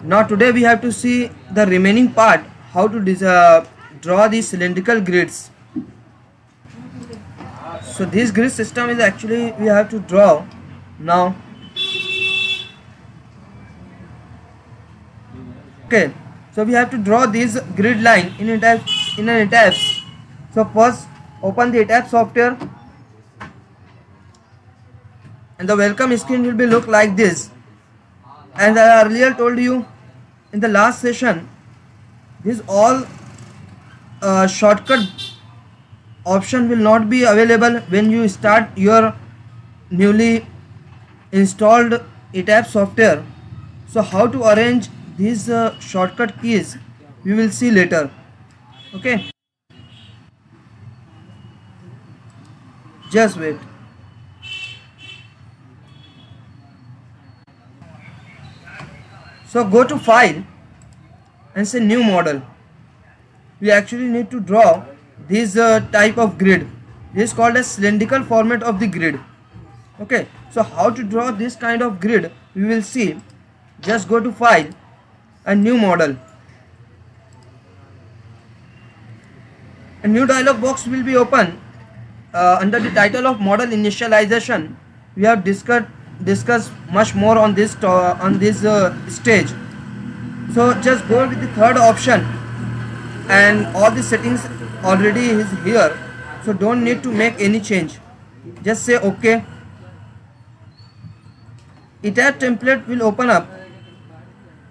Now today we have to see the remaining part, how to draw these cylindrical grids. So this grid system is actually we have to draw now. Okay, so we have to draw this grid line in an ETABS. So first open the ETABS software, and the welcome screen will be look like this. And I earlier told you in the last session, this all shortcut option will not be available when you start your newly installed ETABS software. So how to arrange these shortcut keys we will see later. Okay, just wait. So go to file and say new model. We actually need to draw this type of grid. This is called as cylindrical format of the grid. Okay, so how to draw this kind of grid we will see. Just go to file and new model. A new dialog box will be open under the title of model initialization. We have discussed much more on this stage. So just go with the third option, and all the settings already is here, so don't need to make any change. Just say OK. ETABS template will open up,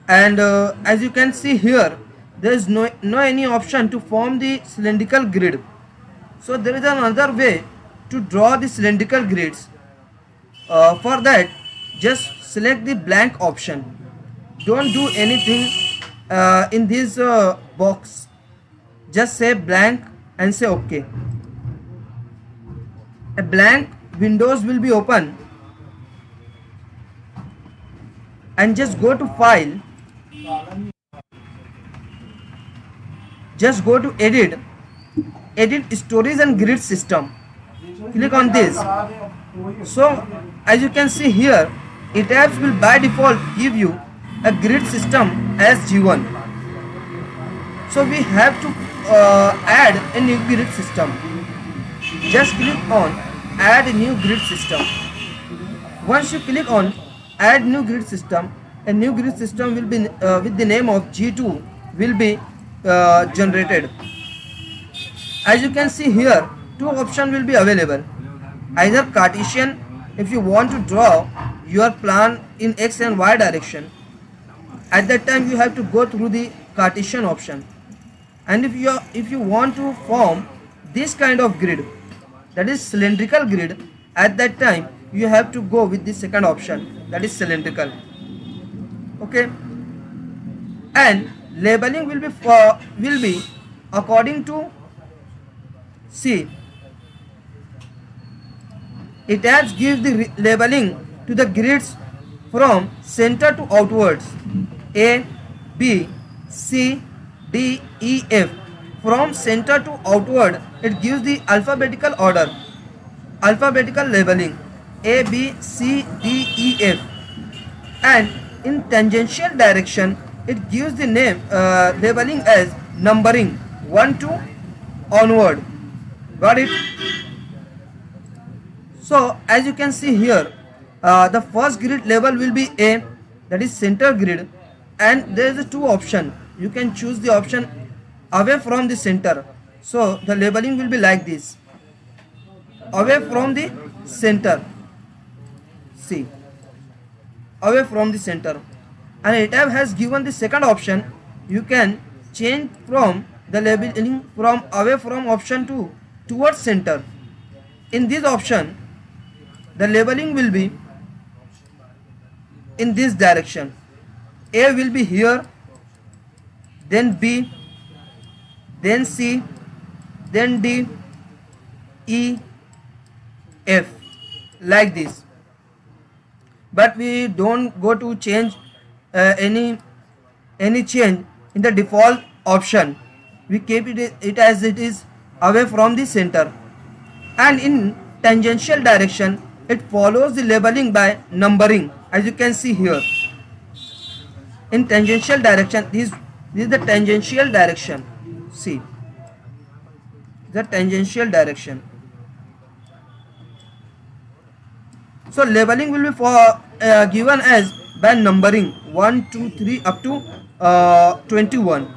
and as you can see here, there is no any option to form the cylindrical grid. So there is another way to draw the cylindrical grids. For that, just select the blank option. Don't do anything in this box. Just say blank and say OK. A blank windows will be open, and just go to file. Just go to edit storage and grid system. Click on this. So as you can see here, ETABS will by default give you a grid system as G1. So we have to add a new grid system. Just click on add a new grid system. Once you click on add new grid system, a new grid system will be with the name of G2 will be generated. As you can see here, two options will be available. Either Cartesian, if you want to draw your plan in X and Y direction. At that time you have to go through the Cartesian option. And if you want to form this kind of grid, that is cylindrical grid, at that time you have to go with the second option, that is cylindrical. Okay, and labeling will be according to see. ETABS gives the labeling to the grids from center to outwards. A, B, C, D, E, F. From center to outward, it gives the alphabetical order, alphabetical labeling A, B, C, D, E, F. And in tangential direction, it gives the name labeling as numbering 1 to onward. Got it? So as you can see here, the first grid label will be A, that is center grid, and there is a two option. You can choose the option away from the center. So the labeling will be like this, away from the center. See, away from the center. And ETABS has given the second option. You can change from the labeling from away from option to towards center. In this option, the labeling will be in this direction. A will be here, then B, then C, then D, E, F, like this. But we don't go to change any change in the default option. We keep it as it is, away from the center. And in tangential direction, it follows the labeling by numbering, as you can see here. in tangential direction. This is the tangential direction. See, the tangential direction. So labeling will be for given as by numbering 1, 2, 3 up to 21.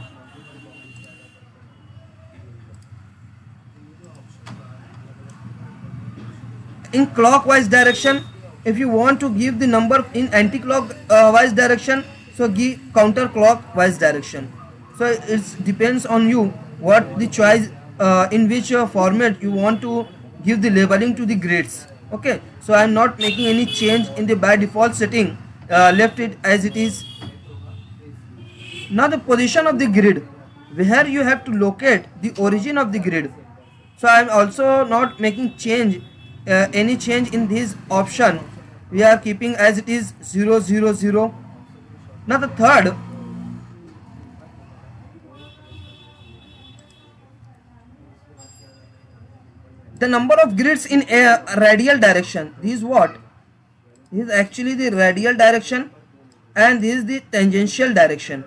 In clockwise direction, if you want to give the number in anti-clockwise direction, so give counterclockwise direction. So it depends on you what the choice in which format you want to give the labeling to the grids. Okay, so I am not making any change in the by default setting, left it as it is. Now the position of the grid, where you have to locate the origin of the grid. So I am also not making change, any change in this option. We are keeping as it is 0, 0, 0. Now the third, the number of grids in a radial direction. This is what? This is actually the radial direction and this is the tangential direction.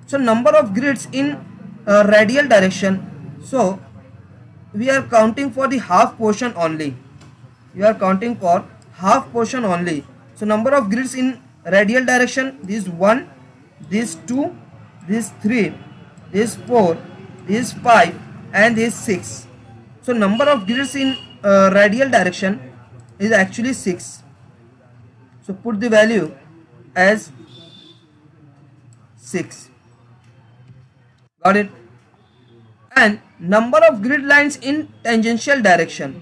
So number of grids in radial direction. So we are counting for the half portion only. We are counting for half portion only. So number of grids in radial direction, this 1, this 2, this 3, this 4, this 5 and this 6. So number of grids in radial direction is actually 6. So put the value as 6. Got it? And number of grid lines in tangential direction.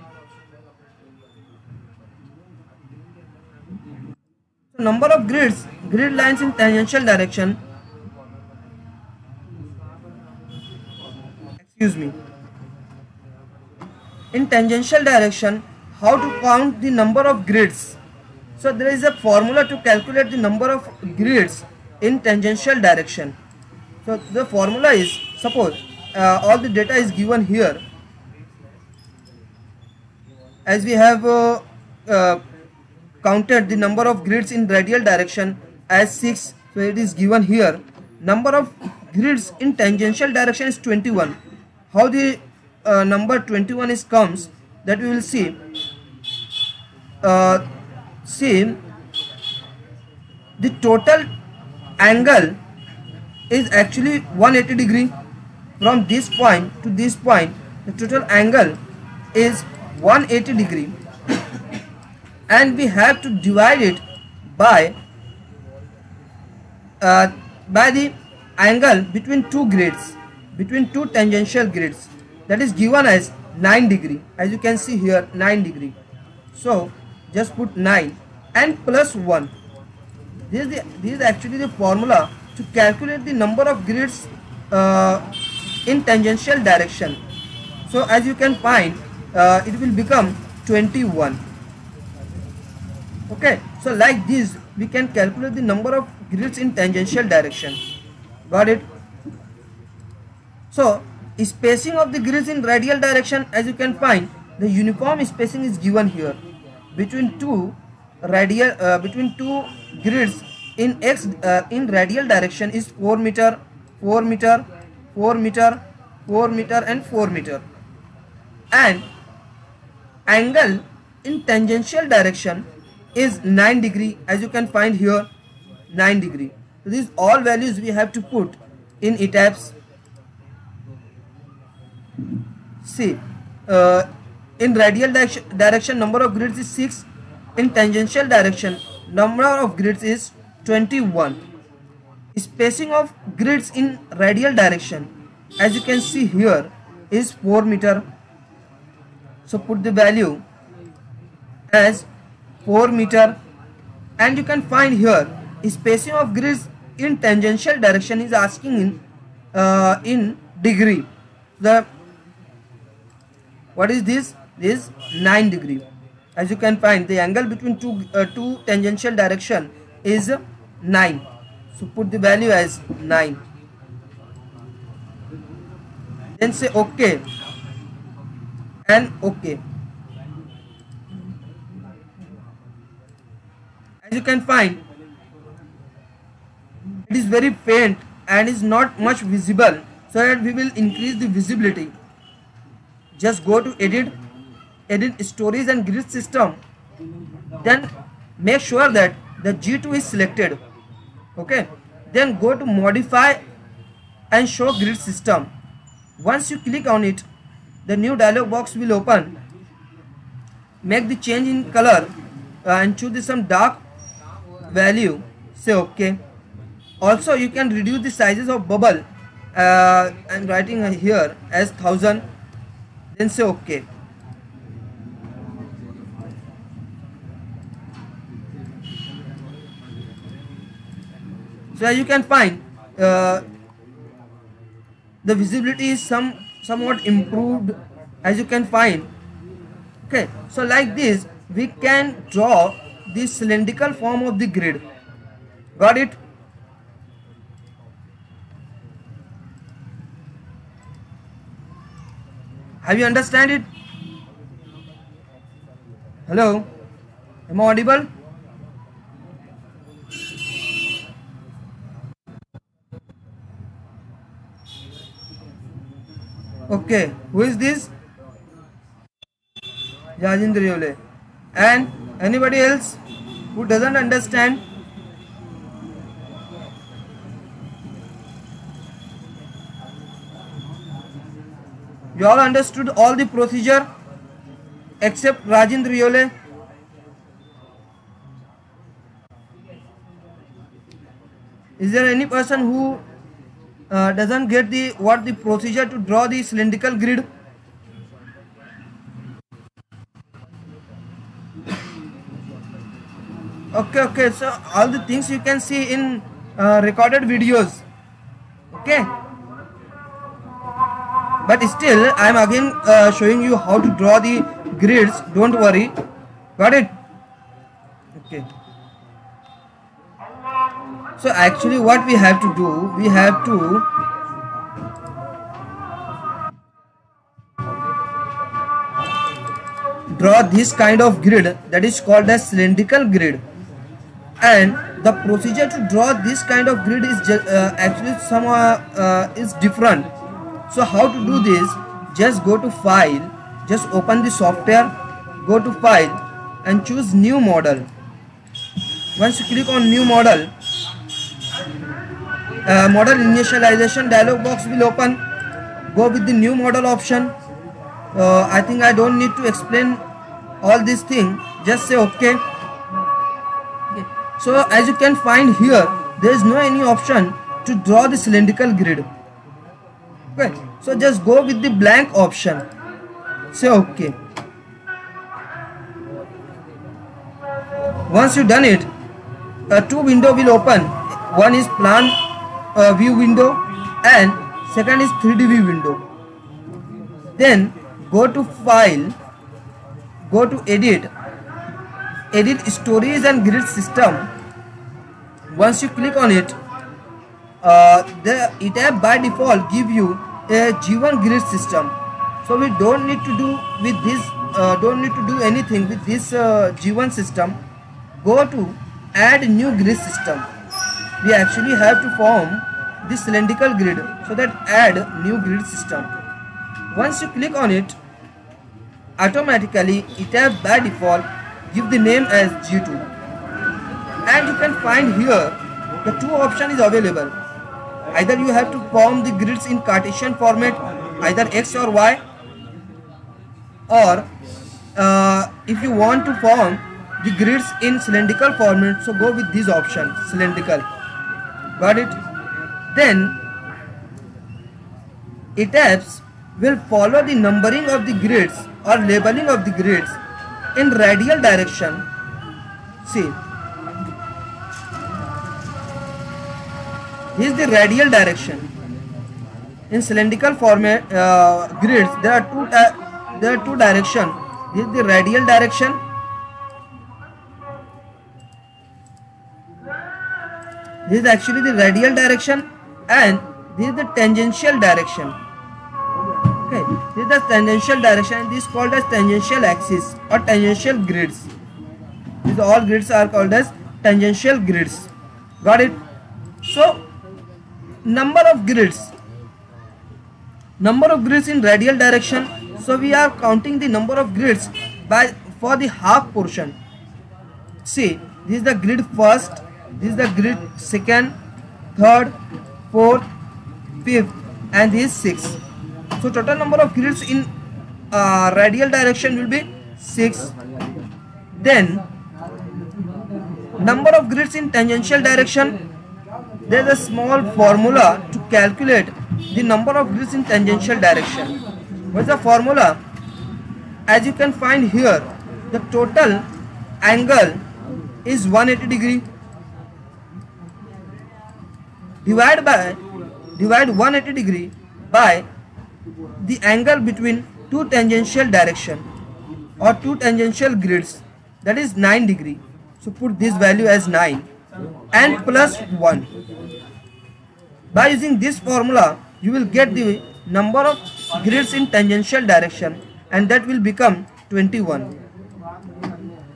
So number of grid lines in tangential direction. Excuse me. In tangential direction, how to count the number of grids? So there is a formula to calculate the number of grids in tangential direction. So the formula is, suppose all the data is given here, as we have counted the number of grids in radial direction as 6, so it is given here. Number of grids in tangential direction is 21. How the number 21 is comes, that we will see. See, the total angle is actually 180 degree. From this point to this point, the total angle is 180 degree, and we have to divide it by the angle between two grids, between two tangential grids, that is given as 9 degree. As you can see here, 9 degree. So just put 9 and plus 1. This is actually the formula to calculate the number of grids in tangential direction. So as you can find, it will become 21. Okay, so like this we can calculate the number of grids in tangential direction. Got it? So spacing of the grids in radial direction, as you can find, the uniform spacing is given here between two grids in in radial direction is 4 meter, 4 meter, 4 meter, 4 meter and 4 meter, and angle in tangential direction is 9 degree, as you can find here, 9 degree. So these all values we have to put in ETABS. See, in radial direction number of grids is 6, in tangential direction number of grids is 21. Spacing of grids in radial direction, as you can see here, is 4 meter. So put the value as 4 meter, and you can find here spacing of grids in tangential direction is asking in degree. What is this? This is 9 degree. As you can find, the angle between two tangential direction is 9. So put the value as 9. Then say OK and OK. As you can find, it is very faint and is not much visible, so that we will increase the visibility. Just go to edit stories and grid system, then make sure that the G2 is selected. Okay, then go to modify and show grid system. Once you click on it, the new dialog box will open. Make the change in color and choose some dark value, say OK. Also you can reduce the sizes of bubble. I'm writing here as 1000, then say OK. So as you can find, the visibility is somewhat improved, as you can find. Okay, so like this we can draw the cylindrical form of the grid. Got it? Have you understand it? Hello, am I audible? Okay, who is this? Rajendra Yole. And anybody else who doesn't understand? You all understood all the procedure except Rajendra Yole? Is there any person who doesn't get the procedure to draw the cylindrical grid? Okay, so all the things you can see in recorded videos. Okay, but still I am again showing you how to draw the grids. Don't worry. Got it? Okay. So actually what we have to do, we have to draw this kind of grid, that is called as cylindrical grid. And the procedure to draw this kind of grid is actually is different. So how to do this? Just go to file, just open the software, go to file and choose new model. Once you click on new model, model initialization dialog box will open. Go with the new model option. I think I don't need to explain all these things, just say OK. So as you can find here, there is no any option to draw the cylindrical grid. Okay, so just go with the blank option, say OK. Once you done it, two windows will open. One is plan view window and second is 3D view window. Then go to file, go to edit stories and grid system. Once you click on it, it have by default give you a G1 grid system. So we don't need to do with this, don't need to do anything with this G1 system. Go to add new grid system. We actually have to form the cylindrical grid, so that add new grid system. Once you click on it, automatically it have by default give the name as G2. And you can find here the two options is available. Either you have to form the grids in Cartesian format, either X or Y, or if you want to form the grids in cylindrical format, so go with this option, cylindrical. Got it? Then ETABS will follow the numbering of the grids or labeling of the grids in radial direction. See, this is the radial direction. In cylindrical format grids, there are two directions. This is the radial direction. This is actually the radial direction, and this is the tangential direction. Okay, this is the tangential direction, and this is called as tangential axis or tangential grids. These all grids are called as tangential grids. Got it? So number of grids in radial direction. So we are counting the number of grids by for the half portion. See, this is the grid first, this is the grid second, third, fourth, fifth, and this is sixth. So total number of grids in radial direction will be 6. Then number of grids in tangential direction. There is a small formula to calculate the number of grids in tangential direction. What is the formula? As you can find here, the total angle is 180 degree. Divide 180 degree by the angle between two tangential direction or two tangential grids, that is 9 degree. So put this value as 9 and plus 1. By using this formula, you will get the number of grids in tangential direction, and that will become 21.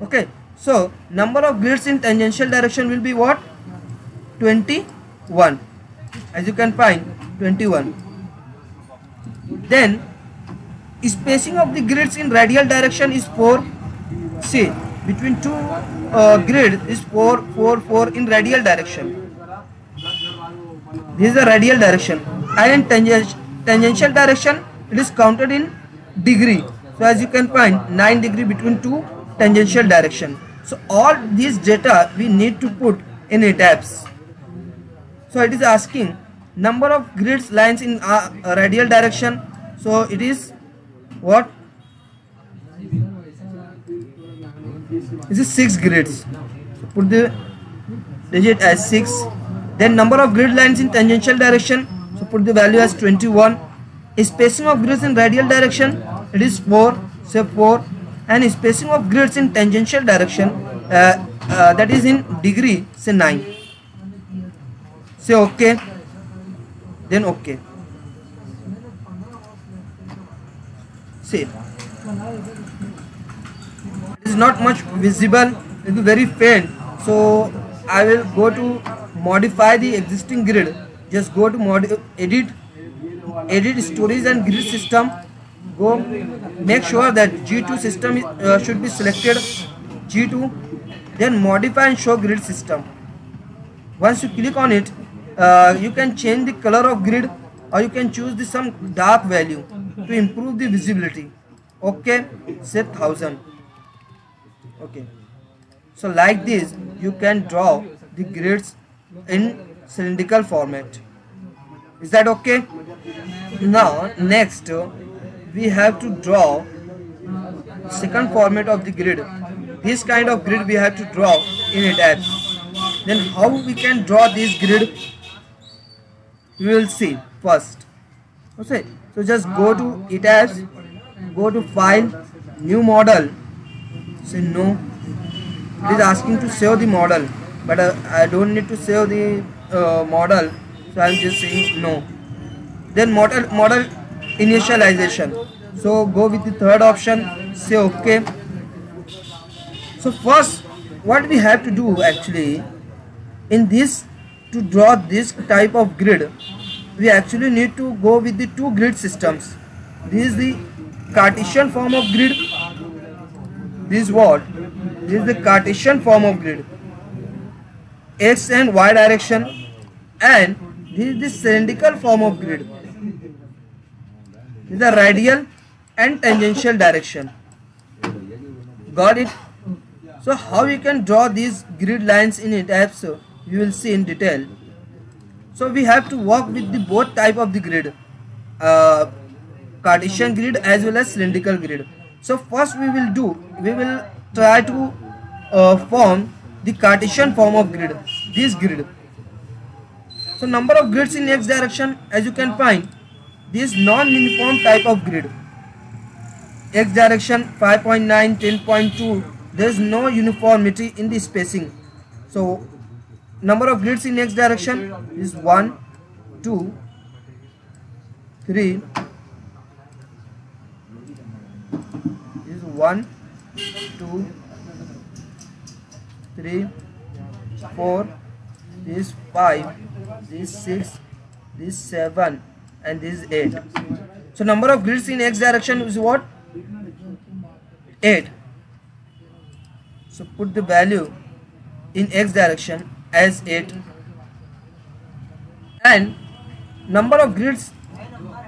Okay, so number of grids in tangential direction will be what? 21. As you can find, 21. Then spacing of the grids in radial direction is 4. See, between two grids is 4, 4, 4 in radial direction. This is the radial direction, and in tangential direction it is counted in degree. So as you can find, 9 degree between two tangential direction. So all these data we need to put in ETABS. So it is asking number of grids lines in radial direction. So it is what? This is 6 grids. So put the digit as 6. Then number of grid lines in tangential direction. So put the value as 21. Spacing of grids in radial direction, it is 4. Say 4. And spacing of grids in tangential direction, that is in degree, say 9. Say okay. Then okay. See, it is not much visible, it will be very faint. So I will go to modify the existing grid. Just go to edit storage and grid system. Go, make sure that G2 system should be selected, G2. Then modify and show grid system. Once you click on it, you can change the color of grid, or you can choose some dark value to improve the visibility. Okay, say 1000. Okay, so like this you can draw the grids in cylindrical format. Is that okay? Now next we have to draw second format of the grid. This kind of grid we have to draw in ETABS. Then how we can draw this grid, we will see first. Okay, so just go to ETABS, go to file, new model, say no. It is asking to save the model, but I don't need to save the model, so I am just saying no. Then model initialization, so go with the third option, say okay. So first what we have to do actually in this, to draw this type of grid, we actually need to go with the two grid systems. This is the Cartesian form of grid. This is what? This is the Cartesian form of grid, x and y direction, and this is the cylindrical form of grid. This is the radial and tangential direction. Got it? So how you can draw these grid lines in ETABS, you will see in detail. So we have to work with the both type of the grid, Cartesian grid as well as cylindrical grid. So first we will try to form the Cartesian form of grid, this grid. So number of grids in x direction, as you can find, this non-uniform type of grid. X direction 5.9, 10.2, there is no uniformity in the spacing. So number of grids in x direction is 1, 2, 3. Is 1, 2, 3, 4, this 5, this 6, this 7, and this 8. So number of grids in x direction is what? 8. So put the value in x direction as 8, and number of grids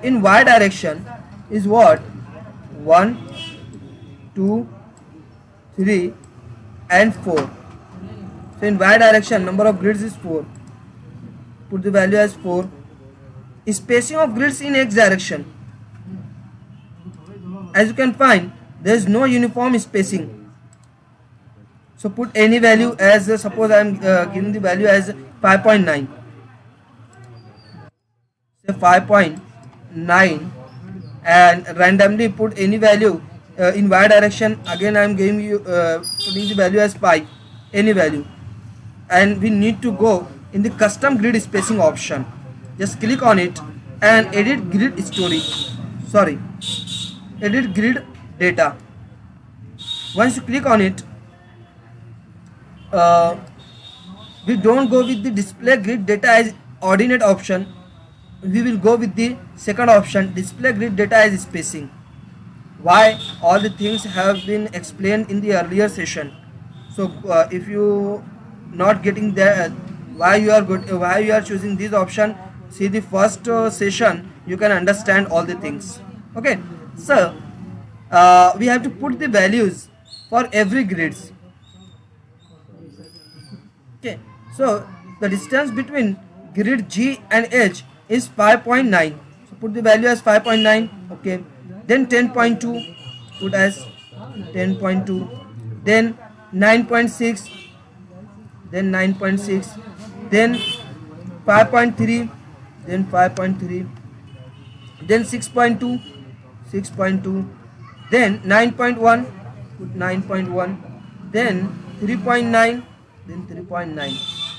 in y direction is what? 1, 2, 3 and 4. So in y direction number of grids is 4. Put the value as 4. Spacing of grids in x direction, as you can find, there is no uniform spacing. So put any value as suppose I am giving the value as 5.9. Say 5.9 and randomly put any value in y direction. Again I am giving you putting the value as 5, any value, and we need to go in the custom grid spacing option. Just click on it and edit grid edit grid data. Once you click on it, we don't go with the display grid data as ordinate option. We will go with the second option, display grid data as spacing. Why? All the things have been explained in the earlier session. So if you not getting that, why you are choosing this option, see the first session, you can understand all the things. Okay, so we have to put the values for every grids. Okay, so the distance between grid G and H is 5.9. So put the value as 5.9. Okay, then 10.2, put as 10.2, then 9.6, then 9.6, then 5.3, then 5.3, then 6.2, 6.2, then 9.1, put 9.1, then 3.9, then 3.9.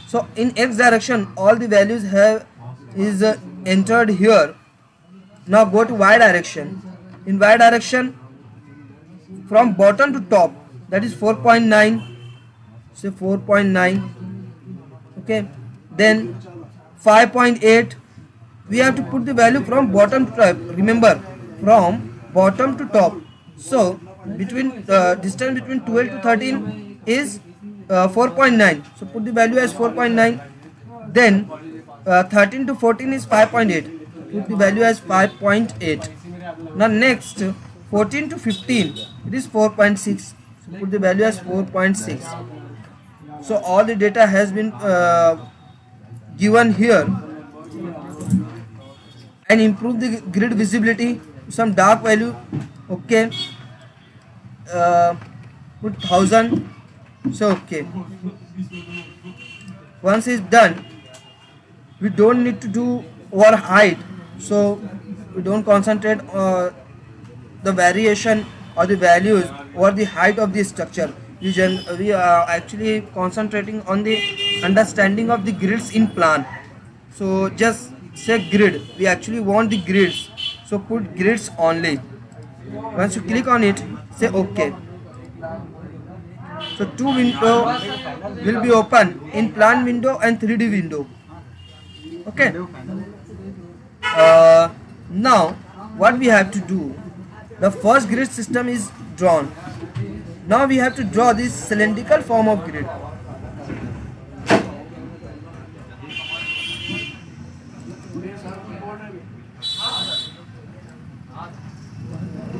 So in x direction all the values is entered here. Now go to y direction. In y direction from bottom to top, that is 4.9, say 4.9. okay, then 5.8, we have to put the value from bottom to top. Remember, from bottom to top. So between distance between 12 to 13 is 4.9. So put the value as 4.9. Then 13 to 14 is 5.8. Put the value as 5.8. Now next 14 to 15, it is 4.6. So put the value as 4.6. So all the data has been given here, and improve the grid visibility to some dark value. Okay, put 1000. So okay, once it's done, we don't need to do over height, so we don't concentrate the variation or the values or the height of the structure. We are actually concentrating on the understanding of the grids in plan. So just say grid, we actually want the grids, so put grids only. Once you click on it, say okay. So two windows will be open, in plan window and 3D window. Okay, now what we have to do, the first grid system is drawn. Now we have to draw this cylindrical form of grid.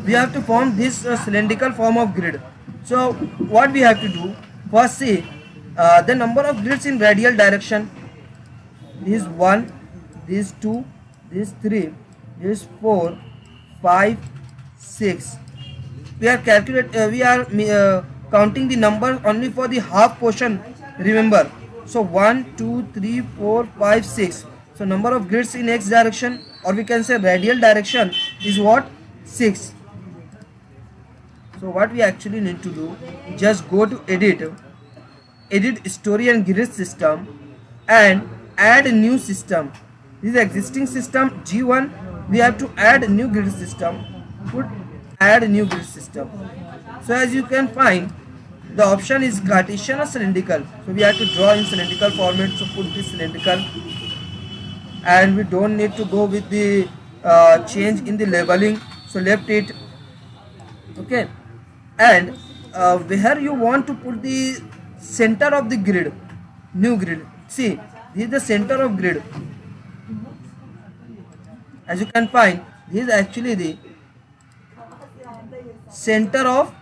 We have to form this cylindrical form of grid. So what we have to do, first see the number of grids in radial direction. This 1, this 2, this 3, this 4, 5, 6. We are counting the number only for the half portion, remember. So 1, 2, 3, 4, 5, 6. So number of grids in x direction, or we can say radial direction, is what? 6. So what we actually need to do, just go to edit story and grid system, and add a new system. This is existing system G1, we have to add a new grid system. Put add a new grid system. So as you can find, The option is Cartesian or cylindrical. So we have to draw in cylindrical format. So put this cylindrical, and we don't need to go with the change in the labeling. So left it. Okay, and where you want to put the center of the grid, new grid. See, this is the center of grid. As you can find, this is actually the center of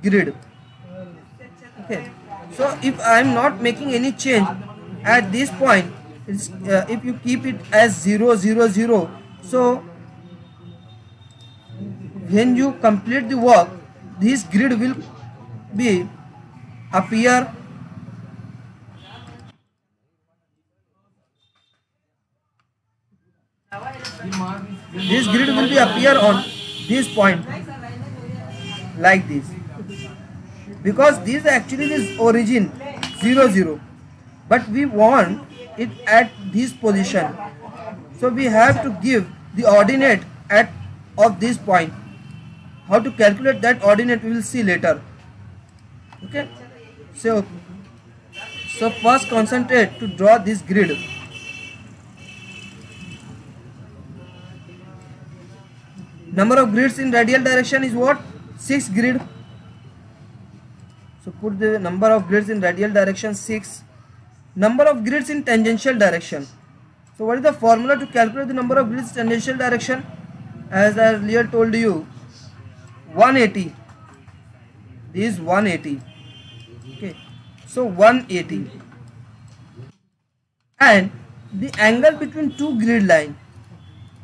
grid. Okay, so if I am not making any change at this point, it's, if you keep it as 0 0 0, so when you complete the work, this grid will be appear this grid will be appear on this point like this, because this actually is origin 0 0, but we want it at this position, so we have to give the ordinate at of this point. How to calculate that ordinate we will see later. Okay, so first concentrate to draw this grid. Number of grids in radial direction is what? 6 grid. So put the number of grids in radial direction 6. Number of grids in tangential direction. So what is the formula to calculate the number of grids in tangential direction? As I earlier told you, 180. This is 180. Okay, so 180. And the angle between two grid line,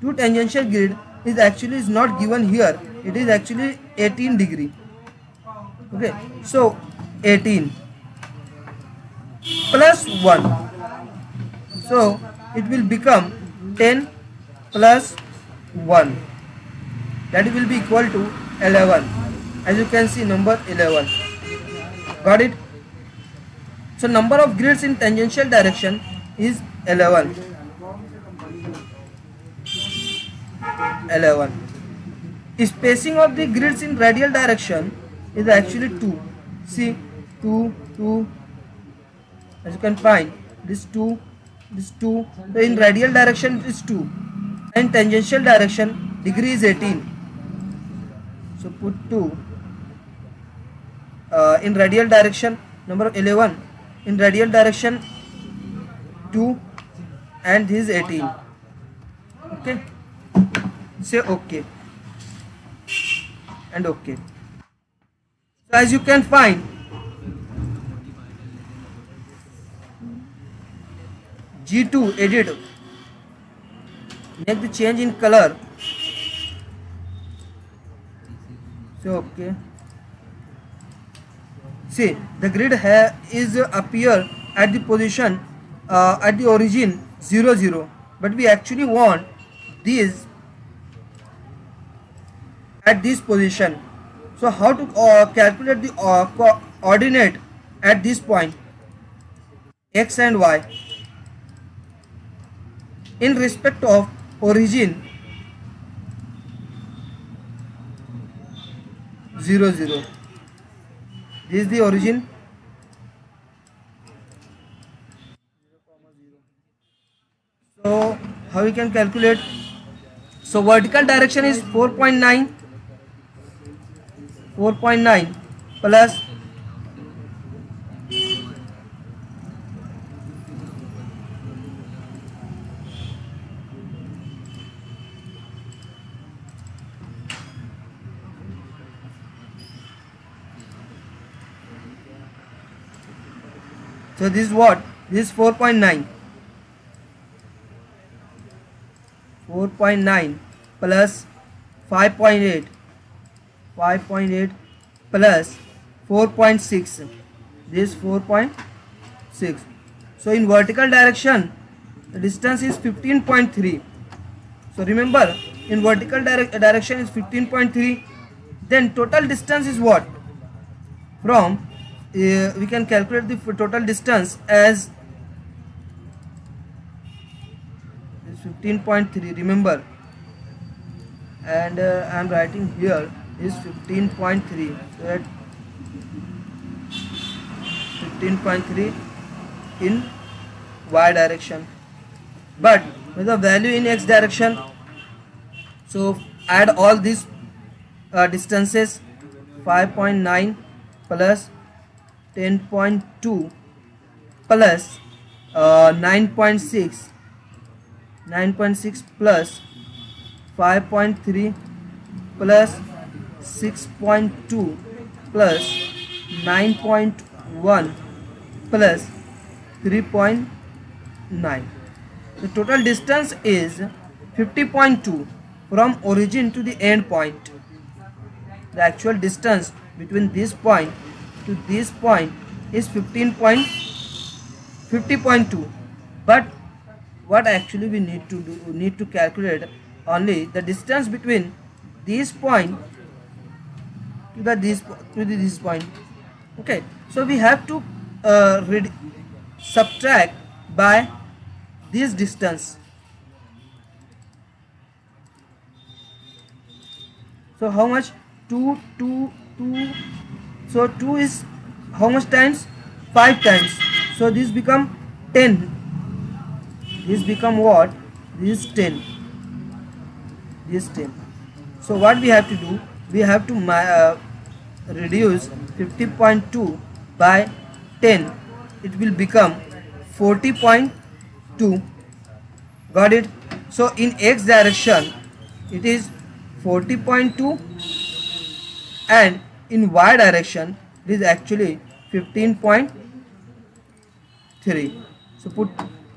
two tangential grid, is actually not given here. It is actually 18 degree. Okay, so 18 plus 1, so it will become 10 plus 1, that will be equal to 11. As you can see, number 11. Got it? So number of grids in tangential direction is 11. 11. Spacing of the grids in radial direction is actually 2. See, 2, 2. As you can find, this 2, this 2. So in radial direction it is 2. And tangential direction, degree is 18. So put 2. In radial direction, number of 11. In radial direction 2, and this is 18. Okay, say OK and OK. So as you can find, G2 edit, make the change in color. So OK, see the grid is appear at the position at the origin 0 0, but we actually want this at this position. So how to calculate the coordinate at this point, x and y, in respect of origin 0 0. This is the origin. So how we can calculate? So vertical direction is 4.9. 4.9 plus so this is what? This is 4.9. 4.9 plus 5.8. 5.8 plus 4.6. This 4.6. So in vertical direction the distance is 15.3. So remember, in vertical direction is 15.3. Then total distance is what? From we can calculate the total distance as 15.3. remember, and I am writing here is 15.3. so that 15.3 in y direction, but with the value in x direction. So add all these distances. 5.9 plus 10.2 plus 9.6 plus 5.3 plus 6.2 plus 9.1 plus 3.9. The total distance is 50.2 from origin to the end point. The actual distance between this point to this point is 50.2, but what actually we need to calculate only the distance between this point to this point. Okay, so we have to subtract by this distance. So how much? 2. So 2 is how much times? 5 times. So this become 10. This become what? This is 10. This is 10. So what we have to do? We have to reduce 50.2 by 10. It will become 40.2. Got it? So in x direction it is 40.2, and in y direction it is actually 15.3. So put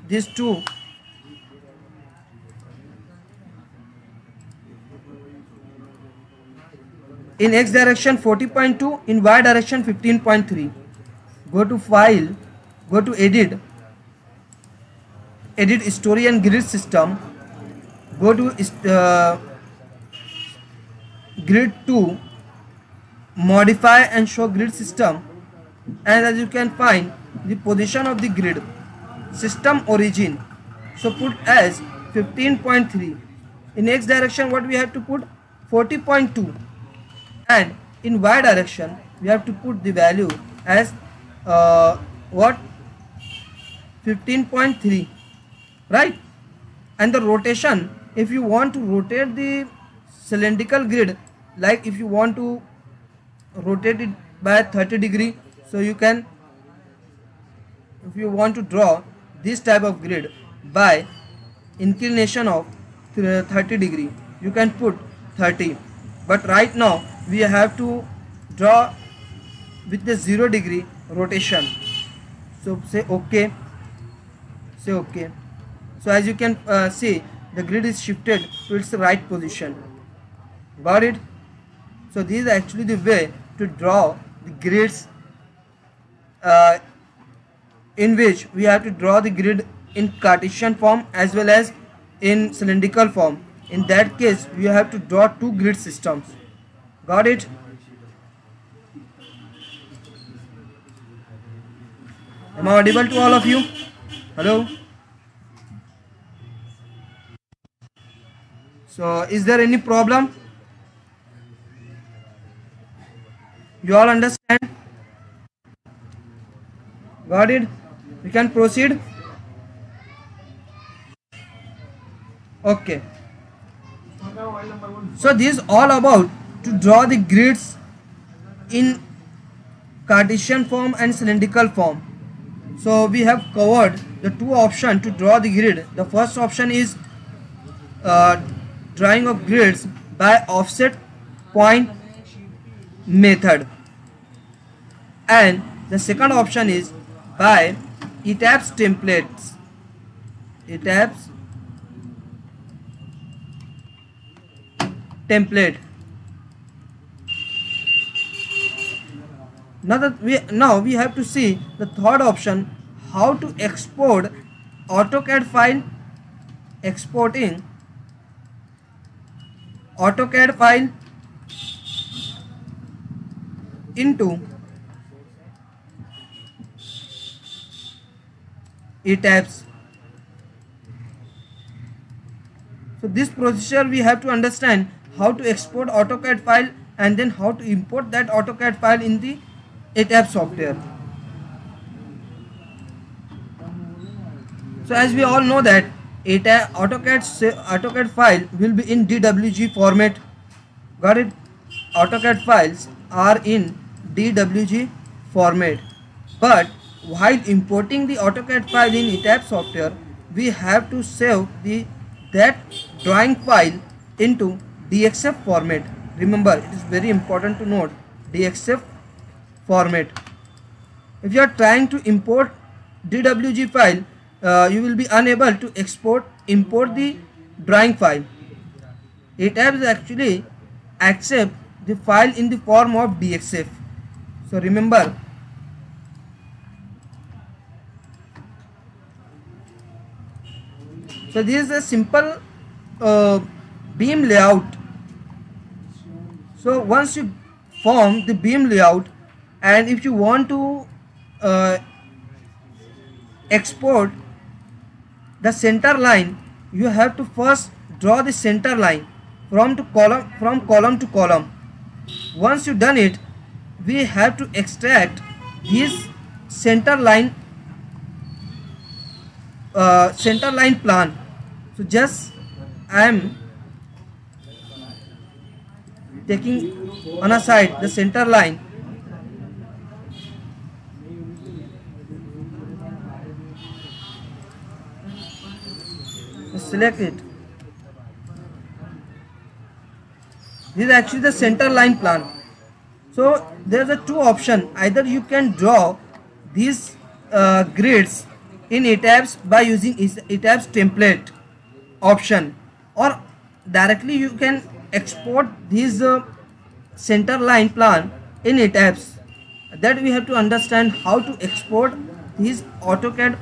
these two. In x direction 40.2, in y direction 15.3. Go to file, go to edit story and grid system, go to grid 2, modify and show grid system, and as you can find the position of the grid, system origin, so put as 15.3. in x direction what we have to put? 40.2, and in y direction we have to put the value as what? 15.3, right? And the rotation, if you want to rotate the cylindrical grid, like if you want to rotate it by 30 degree, so you can, if you want to draw this type of grid by inclination of 30 degree, you can put 30, but right now we have to draw with the 0 degree rotation. So say OK, say OK. So as you can see, the grid is shifted to its right position. Got it? So this is actually the way to draw the grids, in which we have to draw the grid in Cartesian form as well as in cylindrical form. In that case we have to draw two grid systems. Got it? Am I audible to all of you? Hello? So is there any problem? You all understand? Got it? We can proceed. Okay. So this is all about to draw the grids in Cartesian form and cylindrical form. So we have covered the two options to draw the grid. The first option is drawing of grids by offset point method, and the second option is by ETABS templates. ETABS template. Now we have to see the third option, how to export AutoCAD file. Exporting AutoCAD file into ETABS. So this procedure we have to understand how to export AutoCAD file and then how to import that AutoCAD file in the ETABS software. So as we all know that AutoCAD file will be in DWG format. Got it? AutoCAD files are in DWG format. But while importing the AutoCAD file in ETABS software, we have to save that drawing file into DXF format. Remember, it is very important to note DXF format. If you are trying to import DWG file, you will be unable to import the drawing file. ETABS actually accept the file in the form of DXF. So remember, so this is a simple beam layout. So once you form the beam layout, and if you want to export the center line, you have to first draw the center line from column to column. Once you done it, we have to extract this center line plan. So just I am taking on a side the center line. Select it. This is actually the center line plan. So there's a two option. Either you can draw these grids in ETABS by using ETABS template option, or directly you can export this center line plan in ETABS. That we have to understand how to export this AutoCAD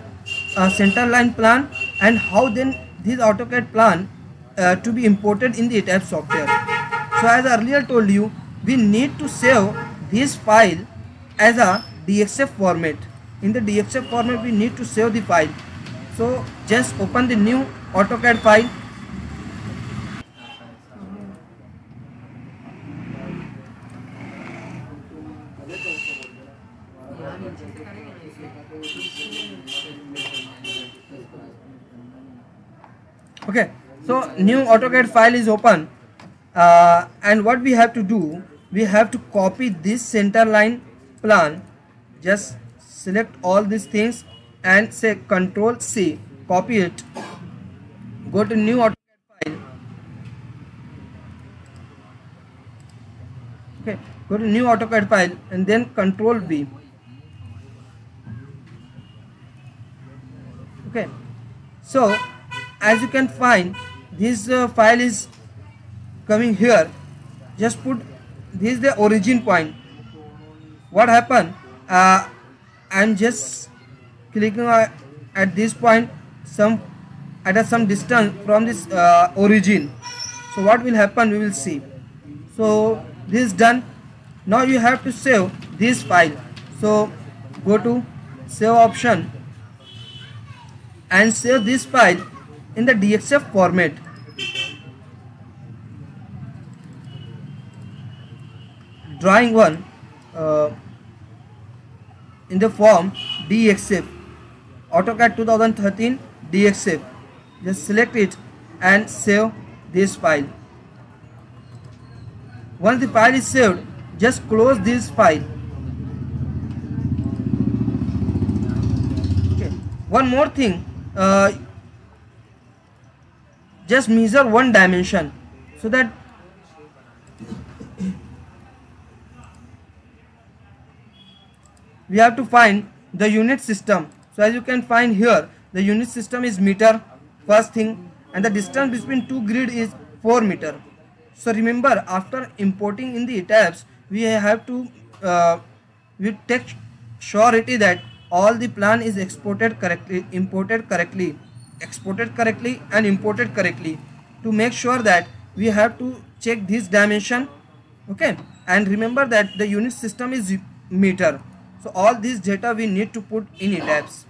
center line plan, and how then this AutoCAD plan to be imported in the ETABS software. So as I earlier told you, we need to save this file as a DXF format. In the DXF format, we need to save the file. So just open the new AutoCAD file. Okay, so new AutoCAD file is open, and what we have to do, we have to copy this center line plan. Just select all these things and say Control C, copy it, go to new AutoCAD file. Okay, go to new AutoCAD file and then Control V. Okay, so as you can find, this file is coming here. Just put this is the origin point. What happened, I'm just clicking at this point, at some distance from this origin. So what will happen, we will see. So this is done. Now you have to save this file. So go to save option and save this file in the DXF format. Drawing 1 in the form DXF, AutoCAD 2013 DXF. Just select it and save this file. Once the file is saved, just close this file. Okay. One more thing, just measure one dimension, so that we have to find the unit system. So as you can find here, the unit system is meter, first thing, and the distance between two grid is 4 meter. So remember, after importing in the ETABS, we have to we take surety that all the plan is exported correctly, imported correctly, exported correctly and imported correctly. To make sure that, we have to check this dimension. Okay, and remember that the unit system is meter. So all this data we need to put in ETABS.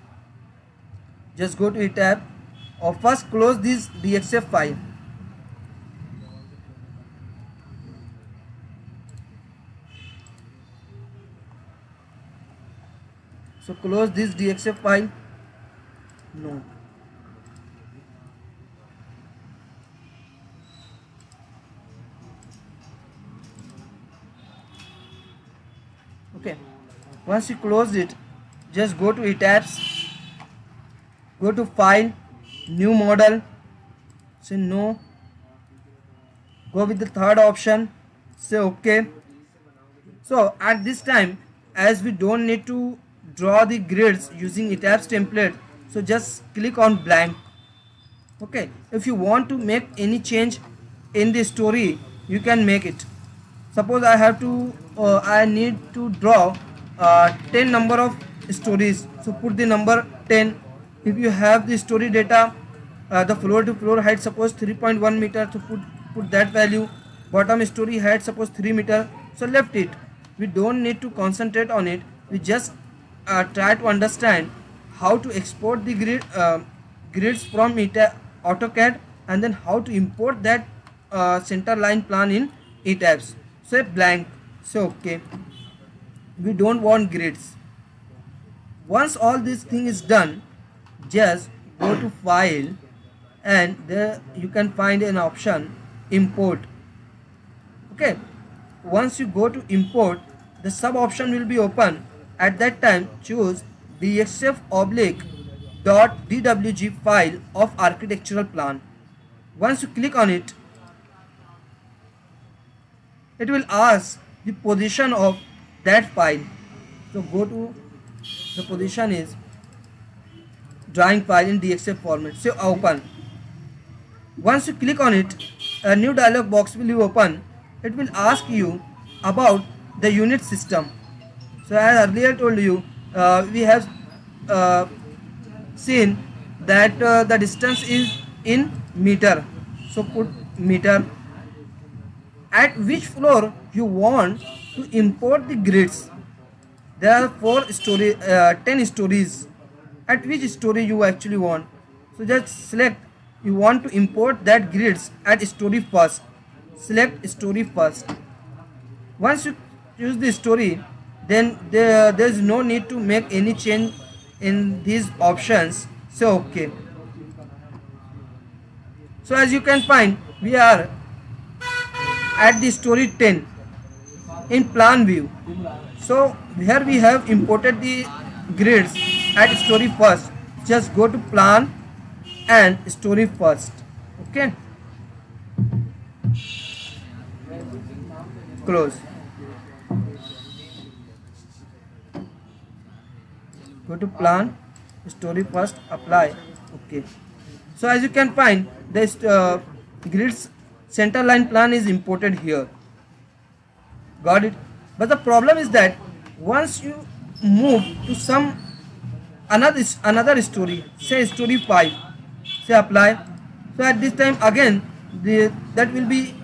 Just go to ETAB, or first close this DXF file. So close this DXF file. No. Okay, once you close it, just go to eTabs, go to file, new model, say no, go with the third option, say okay. So at this time, as we don't need to draw the grids using eTabs template, so just click on blank. Okay, if you want to make any change in the story, you can make it. Suppose I have to I need to draw 10 number of stories, so put the number 10. If you have the story data, the floor to floor height suppose 3.1 meter, so put that value. Bottom story height suppose 3 meter, so left it. We don't need to concentrate on it, we just try to understand how to export the grids from AutoCAD, and then how to import that center line plan in eTabs. Say blank, say okay, we don't want grids. Once all this thing is done, just go to file, and there you can find an option import. Okay, once you go to import, the sub option will be open. At that time, choose DXF_.dwg file of architectural plan. Once you click on it, it will ask the position of that file. So go to the position is drawing file in DXF format. So open. Once you click on it, a new dialog box will be open. It will ask you about the unit system. So as earlier told you, we have seen that the distance is in meter, so put meter. At which floor you want to import the grids? There are 10 stories. At which story you actually want? So just select, you want to import that grids at story first. Select story first. Once you choose the story, then there is no need to make any change in these options. So okay. So as you can find, we are at the story 10 in plan view. So here we have imported the grids at story first. Just go to plan and story first. Okay, close. Go to plan, story first, apply. Okay, so as you can find, this grids center line plan is imported here. Got it? But the problem is that once you move to some another story, say story 5, say apply. So at this time again that will be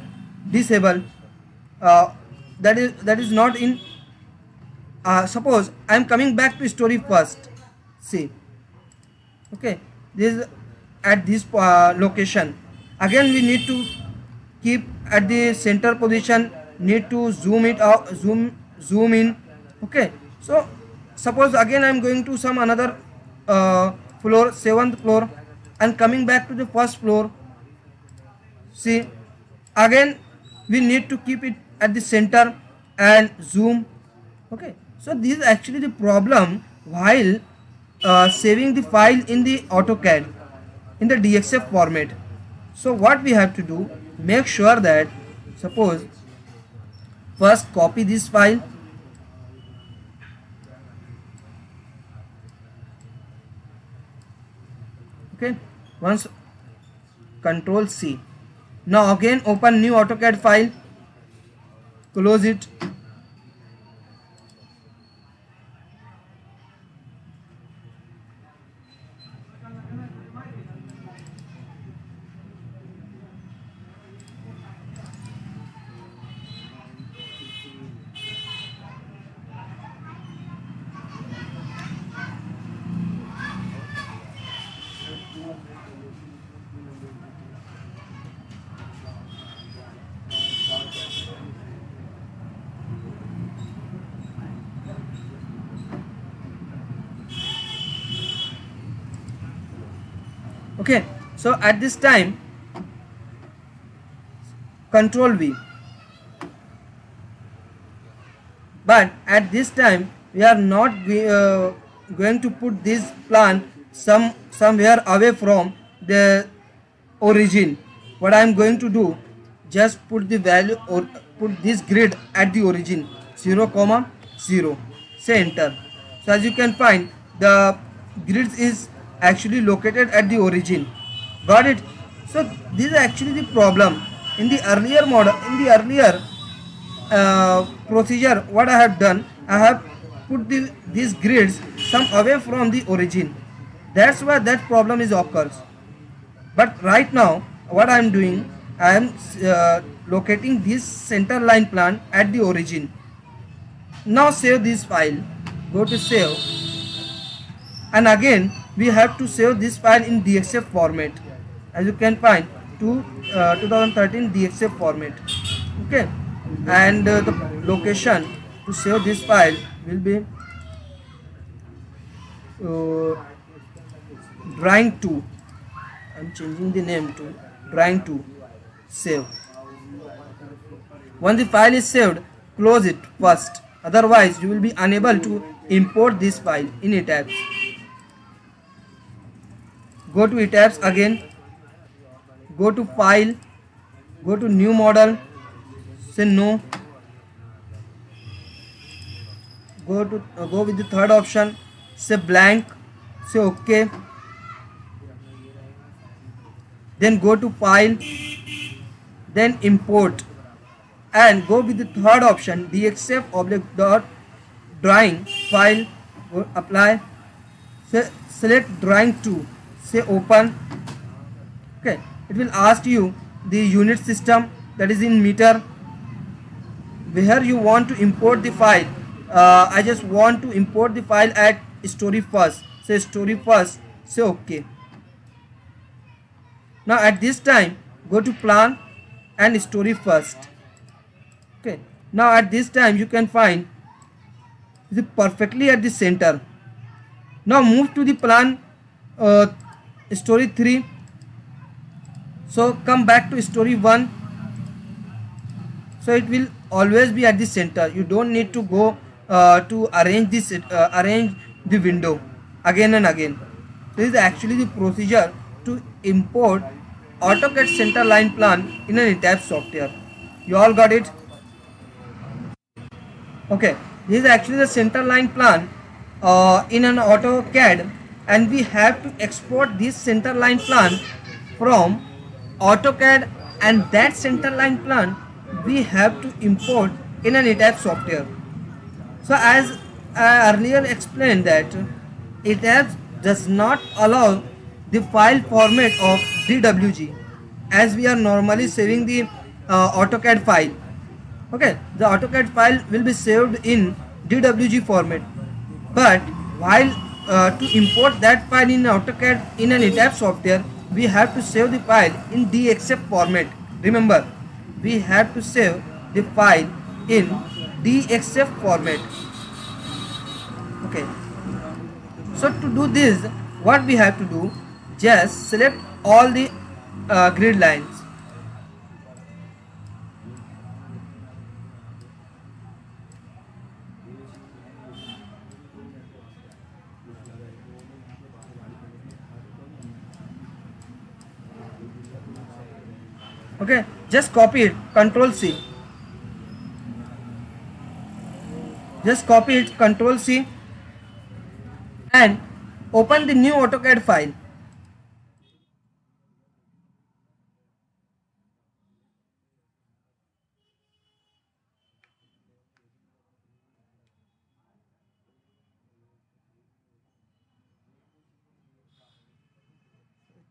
disabled. That is not in. Suppose I am coming back to story first. See, okay, this is at this location. Again we need to keep at the center position, need to zoom it out, zoom in. Okay, so suppose again I am going to some another floor, 7th floor, and coming back to the first floor. See, again we need to keep it at the center and zoom. Okay, so this is actually the problem while saving the file in the AutoCAD in the DXF format. So what we have to do, make sure that, suppose first copy this file, okay, once Control C. Now again open new AutoCAD file, close it. Okay, so at this time Control V, but at this time we are not going to put this plan somewhere away from the origin. What I am going to do, just put the value or put this grid at the origin 0 comma 0, say enter. So as you can find, the grid is actually located at the origin. Got it? So this is actually the problem in the earlier model. In the earlier procedure, what I have done, I have put these grids some away from the origin. That's why that problem is occurs. But right now what I am doing, I am locating this center line plan at the origin. Now save this file, go to save, and again we have to save this file in DXF format. As you can find, 2013 DXF format. Okay, and the location to save this file will be drawing 2. I'm changing the name to drawing 2. Save. Once the file is saved, close it first, otherwise you will be unable to import this file in ETABS. Go to ETABS again, go to file, go to new model, say no, go with the third option, say blank, say OK, then go to file, then import, and go with the third option, DXF object dot drawing file, go apply, say select drawing 2, say open. Okay, it will ask you the unit system, that is in meter, where you want to import the file. I just want to import the file at story first, say story first, say OK. Now at this time go to plan and story first. Okay, now at this time you can find it is perfectly at the center. Now move to the plan story 3. So come back to story 1. So it will always be at the center. You don't need to go to arrange this arrange the window again and again. This is actually the procedure to import AutoCAD center line plan in an ETABS software. You all got it? Okay, this is actually the center line plan in an AutoCAD, and we have to export this center line plan from AutoCAD, and that center line plan we have to import in an ETABS software. So as I earlier explained that ETABS does not allow the file format of DWG, as we are normally saving the AutoCAD file. Okay, the AutoCAD file will be saved in DWG format, but while to import that file in AutoCAD in an ETABS software, we have to save the file in DXF format. Remember, we have to save the file in DXF format. Okay, so to do this, what we have to do, just select all the grid lines. Okay, just copy it, Control C. Just copy it, Control C, and open the new AutoCAD file.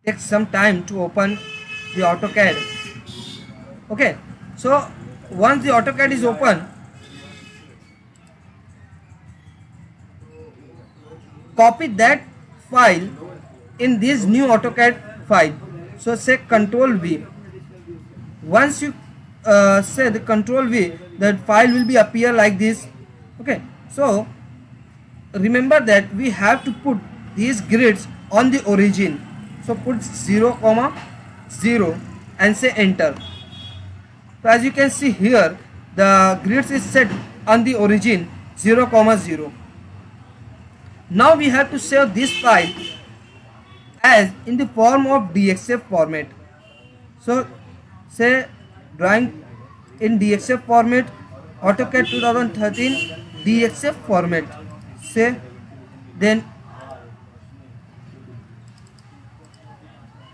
It takes some time to open the AutoCAD. Okay, so once the AutoCAD is open, copy that file in this new AutoCAD file. So say Control V. Once you say the Control V, that file will be appear like this. Okay, so remember that we have to put these grids on the origin. So put 0, 0 and say enter. So as you can see here, the grids is set on the origin 0,0. Now we have to save this file as in the form of DXF format. So say drawing in DXF format, AutoCAD 2013 DXF format, say, then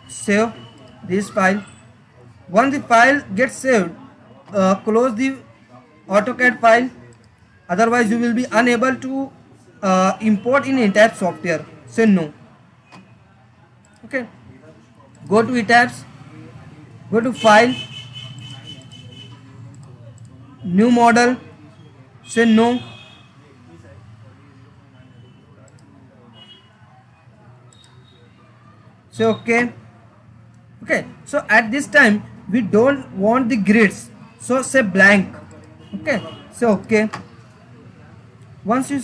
save this file. Once the file gets saved, close the AutoCAD file, otherwise you will be unable to import in ETABS software. Say no. Okay, go to ETABS, go to file, new model, say no. Say okay. Okay, so at this time we don't want the grids, so say blank. Okay, so okay. Once you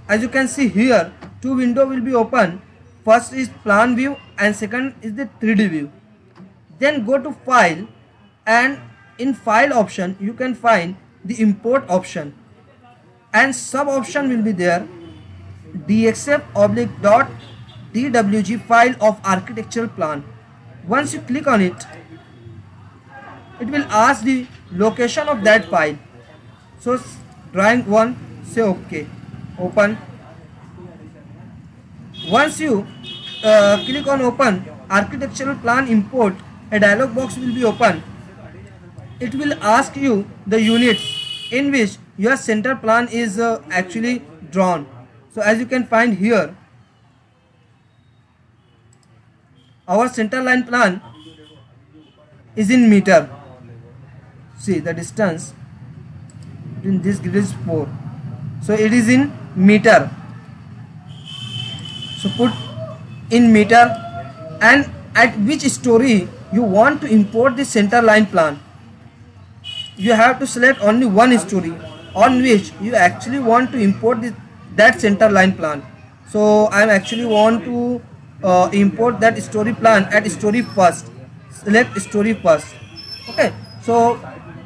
as you can see here, two windows will be open. First is plan view and second is the 3D view. Then go to file, and in file option you can find the import option, and sub option will be there, DXF/.dwg file of architectural plan. Once you click on it, it will ask the location of that file. So drawing 1, say okay, open. Once you click on open architectural plan import, a dialog box will be open. It will ask you the units in which your center plan is actually drawn. So as you can find here, our center line plan is in meter. See the distance between this grid is 4, so it is in meter. So put in meter, and at which story you want to import the center line plan. You have to select only one story on which you actually want to import that center line plan. So I actually want to import that story plan at story first. Select story first. Okay, so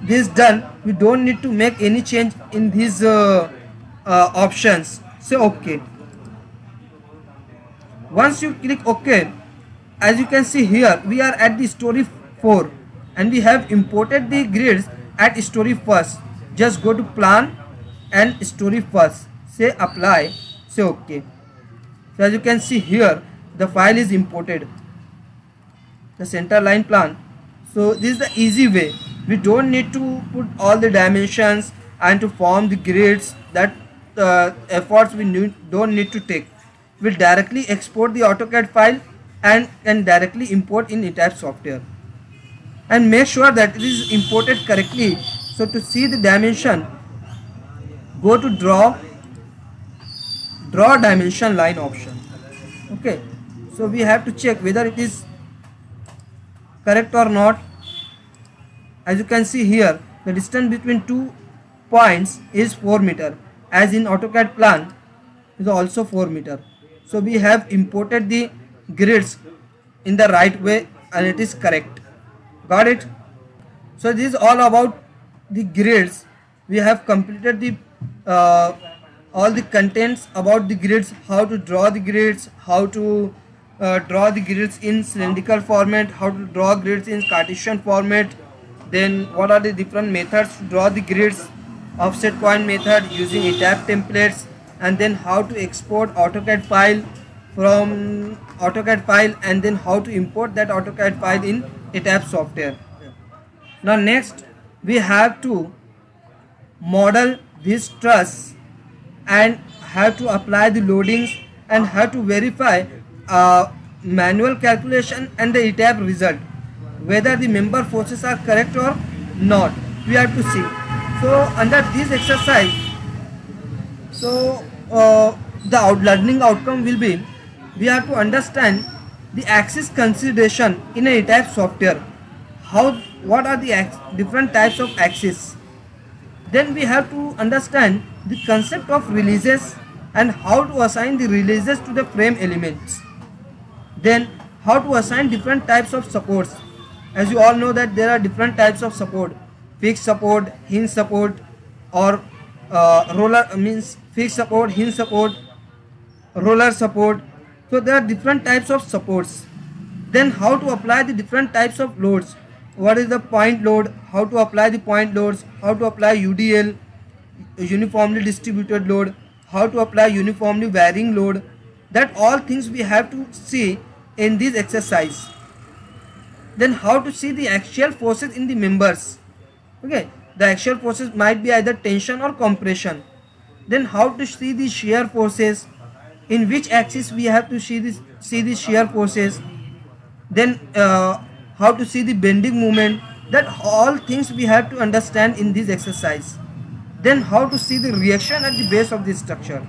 this done. We don't need to make any change in these options. Say okay. Once you click OK, as you can see here, we are at the story 4 and we have imported the grids at story first. Just go to plan and story first, say apply, say OK. So as you can see here, the file is imported, the center line plan. So this is the easy way. We don't need to put all the dimensions and to form the grids. That efforts we don't need to take. We'll directly export the AutoCAD file and can directly import in ETABS software. And make sure that it is imported correctly. So to see the dimension, go to draw dimension line option. Okay, so we have to check whether it is correct or not. As you can see here, the distance between 2 points is 4 meter, as in AutoCAD plan is also 4 meter. So we have imported the grids in the right way and it is correct. Got it? So this is all about the grids. We have completed the all the contents about the grids, how to draw the grids, how to draw the grids in cylindrical format, how to draw grids in Cartesian format, then what are the different methods to draw the grids, offset point method using ETABS templates, and then how to export AutoCAD file from AutoCAD file, and then how to import that AutoCAD file in ETABS software. Now next we have to model this truss and have to apply the loadings and have to verify manual calculation and the ETABS result, whether the member forces are correct or not. We have to see. So under this exercise, so the learning outcome will be, we have to understand the axis consideration in a ETABS software. What are the different types of axes? Then we have to understand the concept of releases and how to assign the releases to the frame elements. Then how to assign different types of supports. As you all know that there are different types of support: fixed support, hinge support, or roller means fixed support, hinge support, roller support. So there are different types of supports. Then how to apply the different types of loads? What is the point load? How to apply the point loads? How to apply UDL, uniformly distributed load? How to apply uniformly varying load? That all things we have to see in this exercise. Then how to see the axial forces in the members? Okay, the axial forces might be either tension or compression. Then how to see the shear forces? In which axis we have to see the shear forces? Then how to see the bending moment? That all things we have to understand in this exercise. Then how to see the reaction at the base of the structure?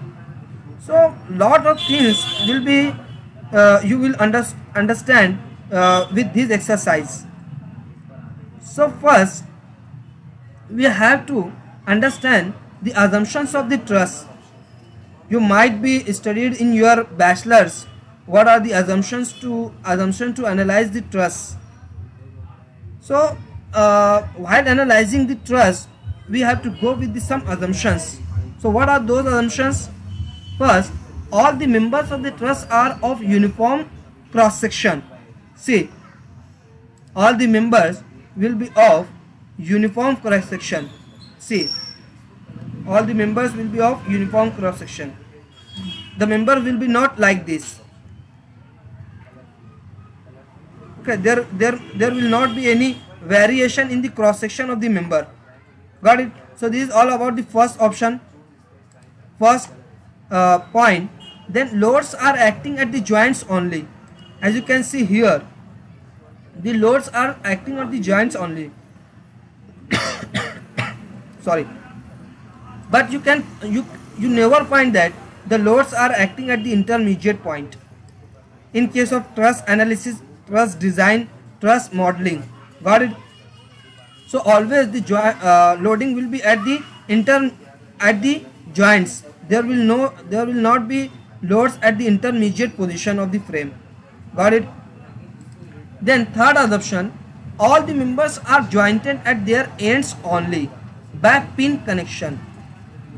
So lot of things will be you will understand with this exercise. So first we have to understand the assumptions of the truss. You might be studied in your bachelor's what are the assumptions to analyze the truss. So while analyzing the truss we have to go with some assumptions. So what are those assumptions? First, all the members of the truss are of uniform cross section. See, all the members will be of uniform cross section. See, all the members will be of uniform cross section. The member will be not like this. Okay, there will not be any variation in the cross section of the member. Got it? So this is all about the first option, first point. Then loads are acting at the joints only. As you can see here, the loads are acting on the joints only. Sorry, but you never find that the loads are acting at the intermediate point. In case of truss analysis, truss design, truss modeling. Got it? So always the loading will be at the joints. There will not be loads at the intermediate position of the frame. Got it? Then third assumption, all the members are jointed at their ends only by pin connection.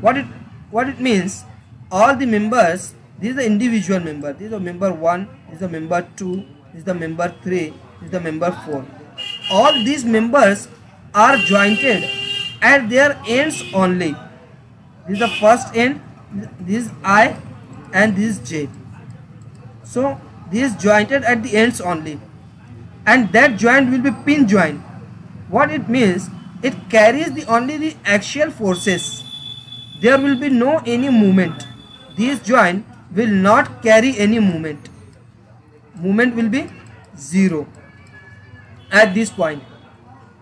What it means? All the members, this is the individual member. This is the member 1, this is the member 2, this is the member 3, this is the member 4. All these members are jointed at their ends only. This is the first end, this is I and this is J. So this is jointed at the ends only, and that joint will be pin joint. What it means? It carries only the axial forces. There will be no any movement. This joint will not carry any movement. Movement will be 0 at this point.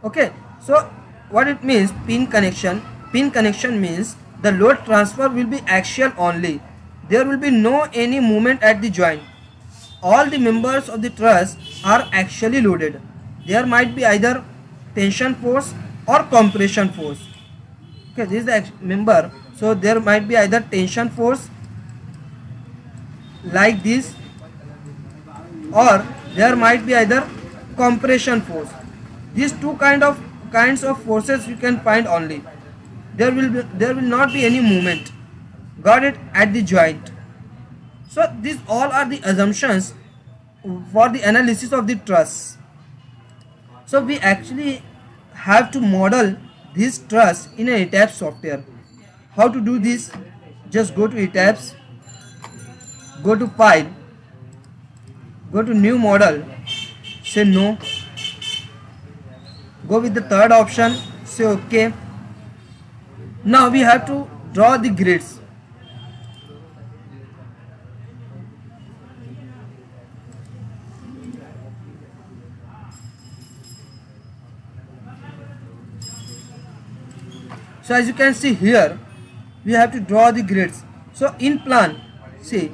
Okay, so what it means? Pin connection. Pin connection means the load transfer will be axial only. There will be no any movement at the joint. All the members of the truss are actually loaded. There might be either tension force or compression force. Okay, this is the member. So there might be either tension force like this, or there might be either compression force. These two kinds of forces you can find only. There will not be any movement. Got it? At the joint. So these all are the assumptions for the analysis of the truss. So we actually have to model this truss in an ETABS software. How to do this? Just go to ETABS, go to file, go to new model, say no, go with the third option, say okay. Now we have to draw the grids. So as you can see here, we have to draw the grids. So in plan, see,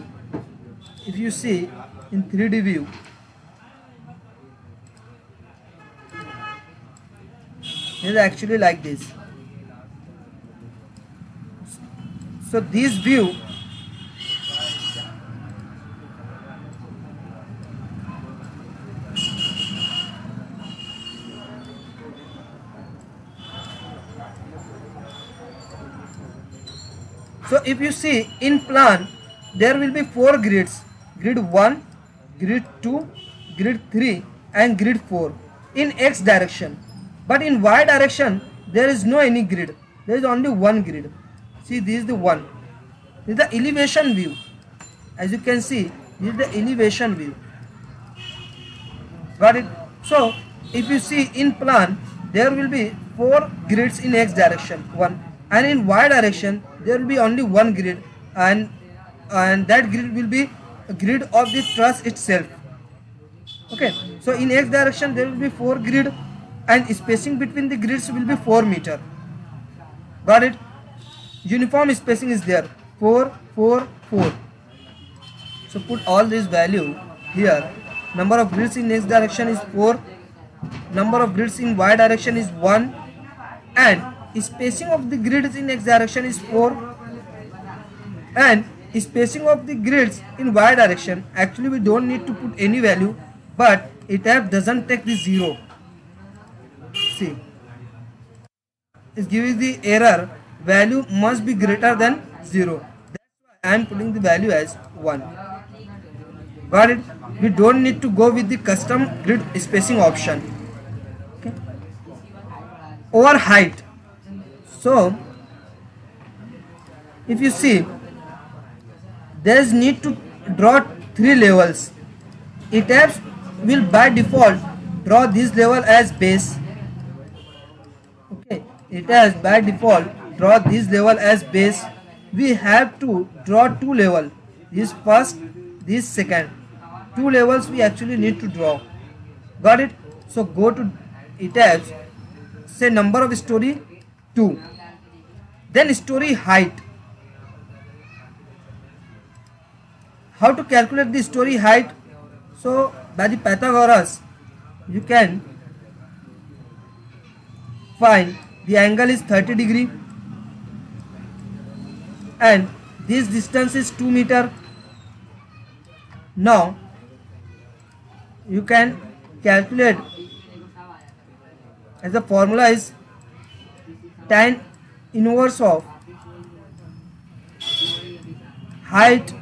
if you see in 3D view, it is actually like this. So this view So if you see in plan, there will be 4 grids: grid 1, grid 2, grid 3 and grid 4 in x direction. But in y direction there is no any grid, there is only one grid. See, this is the one. This is the elevation view. As you can see, this is the elevation view. Got it? So if you see in plan, there will be 4 grids in x direction, one, and in y direction there will be only one grid, and that grid will be a grid of the truss itself. Okay, so in x direction there will be 4 grid and spacing between the grids will be 4 meter. Got it? Uniform spacing is there, 4 4 4. So put all this value here. Number of grids in x direction is 4, number of grids in y direction is 1, and spacing of the grids in x direction is 4, and spacing of the grids in y direction, actually we don't need to put any value, but ETABS doesn't take the 0. See, it's giving the error value must be greater than 0. That's why I am putting the value as 1. Got it? We don't need to go with the custom grid spacing option. Okay. Over height. So if you see, there is need to draw 3 levels. ETABS will by default draw this level as base. Okay, ETABS by default draw this level as base. We have to draw 2 levels. This first, this second. 2 levels we actually need to draw. Got it? So go to ETABS, say number of story 2, then story height. How to calculate the story height? So by the Pythagoras you can find the angle is 30 degree and this distance is 2 meter. Now you can calculate, as the formula is tan inverse of height,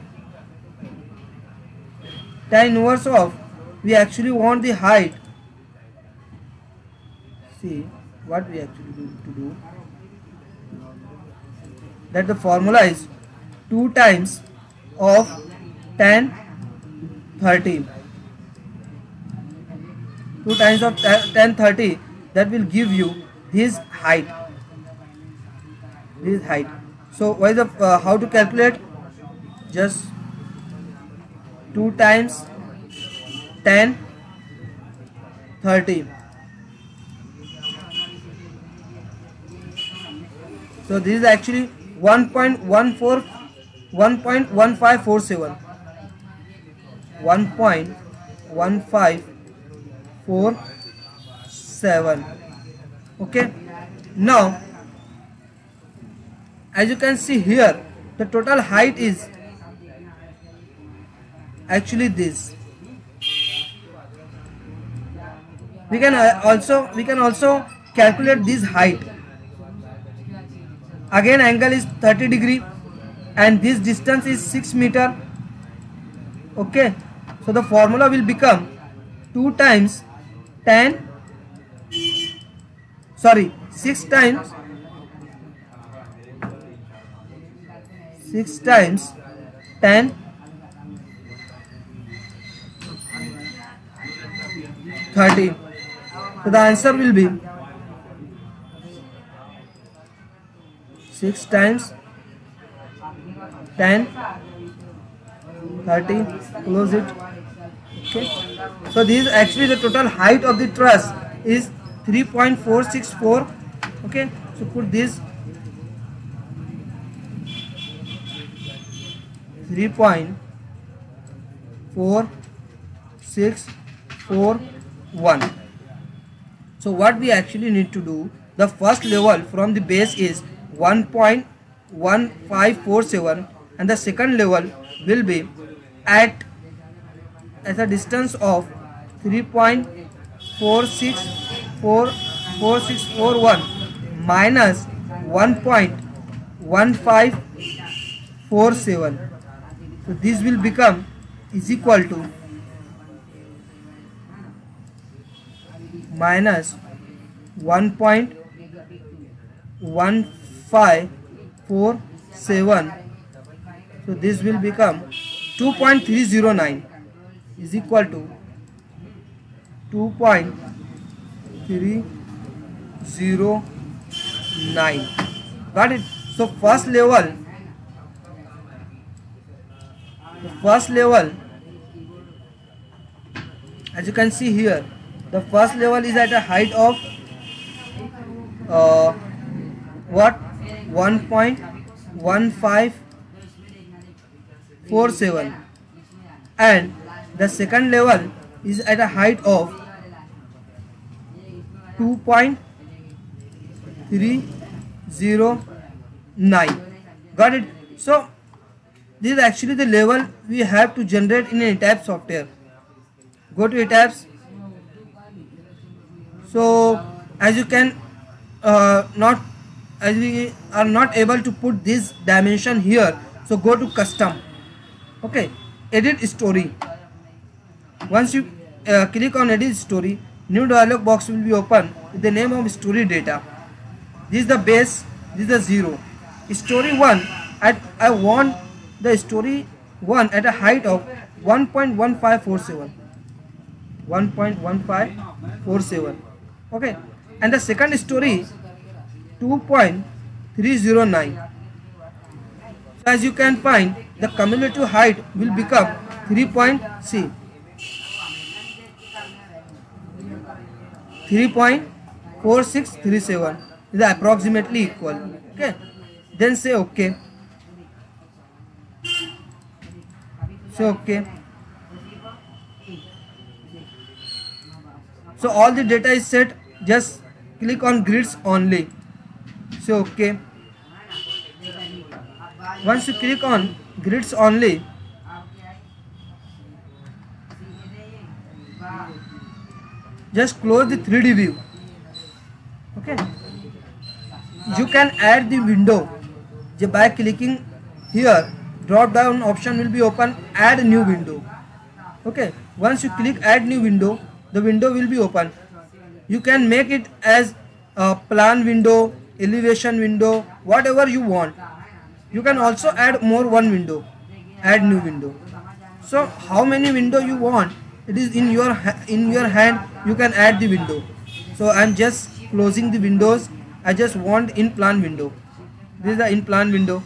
tan inverse of, we actually want the height. See what we actually need to do, that the formula is 2 times of tan 30. 2 times of tan 30, that will give you this height. This height. So what is the how to calculate? Just 2 times tan 30. So this is actually 1.1547. 1.1547. Okay, now as you can see here, the total height is actually this. We can also calculate this height. Again angle is 30 degree and this distance is 6 meter. Okay, so the formula will become 2 times tan, sorry, 6 times 10 30. So the answer will be 6 times 10 30. Close it. Okay, so this is actually the total height of the truss is 3.464. Okay, so put this 3.4641. So what we actually need to do, the first level from the base is 1.1547 and the second level will be at a distance of 3.4641 minus 1.1547 47. So this will become is equal to minus 1.1547. So this will become 2.309 is equal to 2.309. Got it? So first level, as you can see here, the first level is at a height of what 1.1547, and the second level is at a height of 2.309. Got it? So this is actually the level we have to generate in ETABS software. Go to ETABS. So as you can as we are not able to put this dimension here, so go to custom. Okay, edit story. Once you click on edit story, new dialog box will be open with the name of story data. This is the base, this is the 0. Story 1, I want the story 1 at a height of 1.1547. 1.1547. Okay, and the second story 2.309. So as you can find, the cumulative height will become 3.4637 is approximately equal. Okay, then say OK. So OK. So all the data is set. Just click on grids only. So OK. Once you click on grids only, just close the 3D view. Okay, you can add the window by clicking here. Drop down option will be open, add new window. Okay, once you click add new window, the window will be open. You can make it as a plan window, elevation window, whatever you want. You can also add more one window, add new window. So how many window you want, it is in your hand. You can add the window. So I'm just closing the windows. I just want in plan window. This is the in plan window.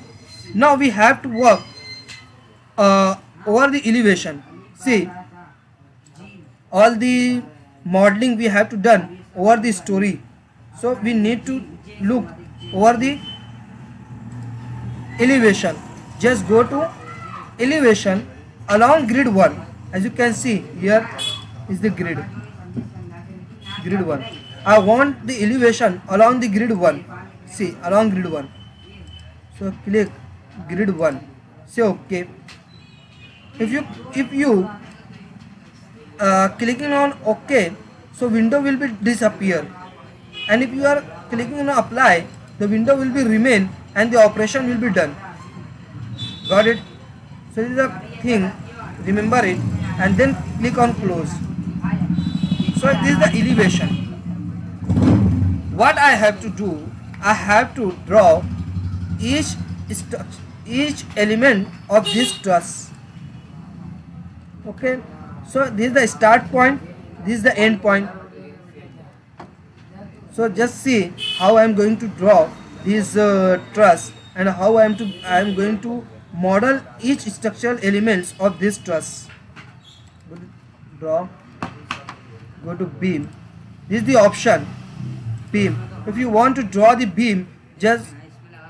Now we have to work over the elevation. See, all the modeling we have to done over the story. So we need to look over the elevation. Just go to elevation along grid 1. As you can see, here is the grid 1. I want the elevation along the grid 1. See, along grid 1. So click grid 1. Say OK. If you clicking on OK, so window will be disappear, and if you are clicking on apply, the window will be remain and the operation will be done. Got it? So this is the thing, remember it, and then click on close. So this is the elevation. What I have to do, I have to draw each element of this truss. Okay, so this is the start point, this is the end point. So just see how I am going to draw this truss and how I am going to model each structural elements of this truss. Draw, go to beam. This is the option, beam. If you want to draw the beam just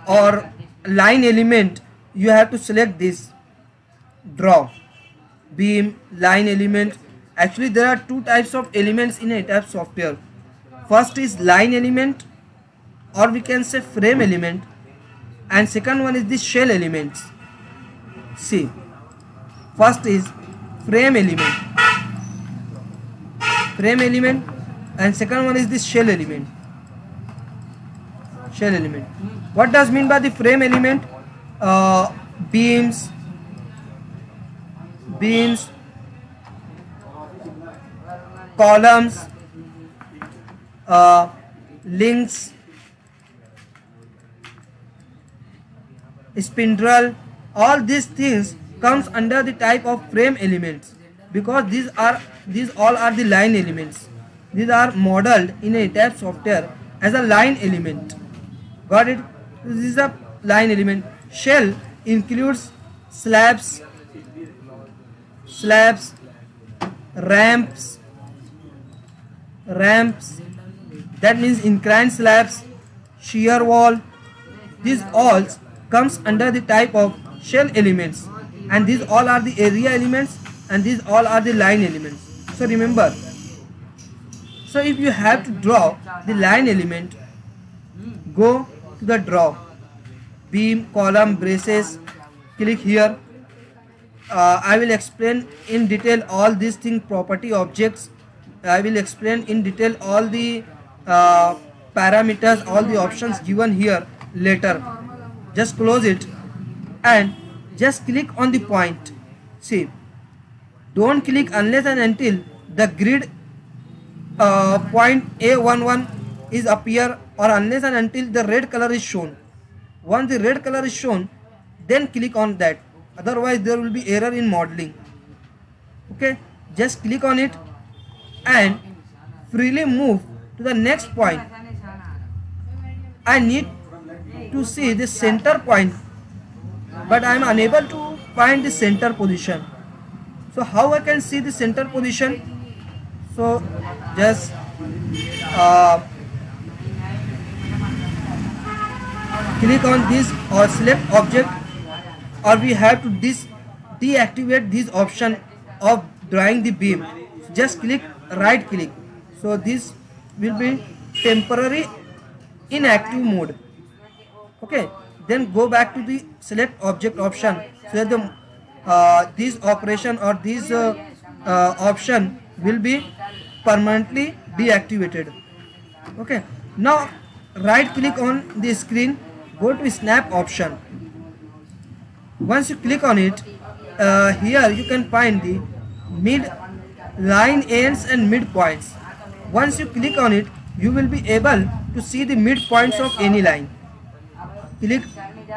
or line element, you have to select this, draw beam, line element. Actually there are two types of elements in ETABS software. First is line element, or we can say frame element, and second one is the shell elements. See, first is frame element, and second one is the shell element. What does mean by the frame element? beams, beams, columns, links, spindle. All these things comes under the type of frame elements, because these all are the line elements. These are modeled in a ETABS software as a line element. Got it? This is a line element. Shell includes slabs, ramps, that means inclined slabs, shear wall. These all comes under the type of shell elements, and these all are the area elements, and these all are the line elements. So remember, so if you have to draw the line element, go to the draw, beam, column, braces, click here. I will explain in detail all these things, property, objects. I will explain in detail all the parameters, all the options given here later. Just close it and just click on the point. See, don't click unless and until the grid point A11 is appear, or unless and until the red color is shown. Once the red color is shown, then click on that. Otherwise there will be error in modeling. Okay, just click on it and freely move to the next point. I need to see the center point, but I am unable to find the center position. So how I can see the center position? So just click on this or select object, or we have to deactivate this option of drawing the beam. Just click, right click. So this will be temporary inactive mode. Okay, then go back to the select object option, so that the this operation or this option will be permanently deactivated. Okay, now right click on the screen, go to snap option. Once you click on it, here you can find the mid line ends and midpoints. Once you click on it, you will be able to see the midpoints of any line. Click,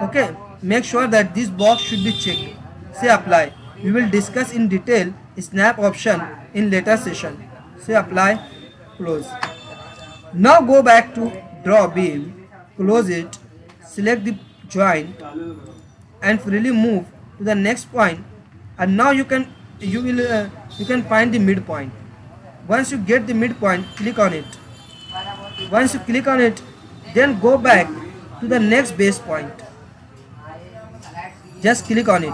okay, make sure that this box should be checked. Say apply. We will discuss in detail snap option in later session. Say apply, close. Now go back to draw beam, close it, select the joint and freely move to the next point, and now you can find the midpoint. Once you get the midpoint, click on it. Once you click on it, then go back to the next base point. Just click on it.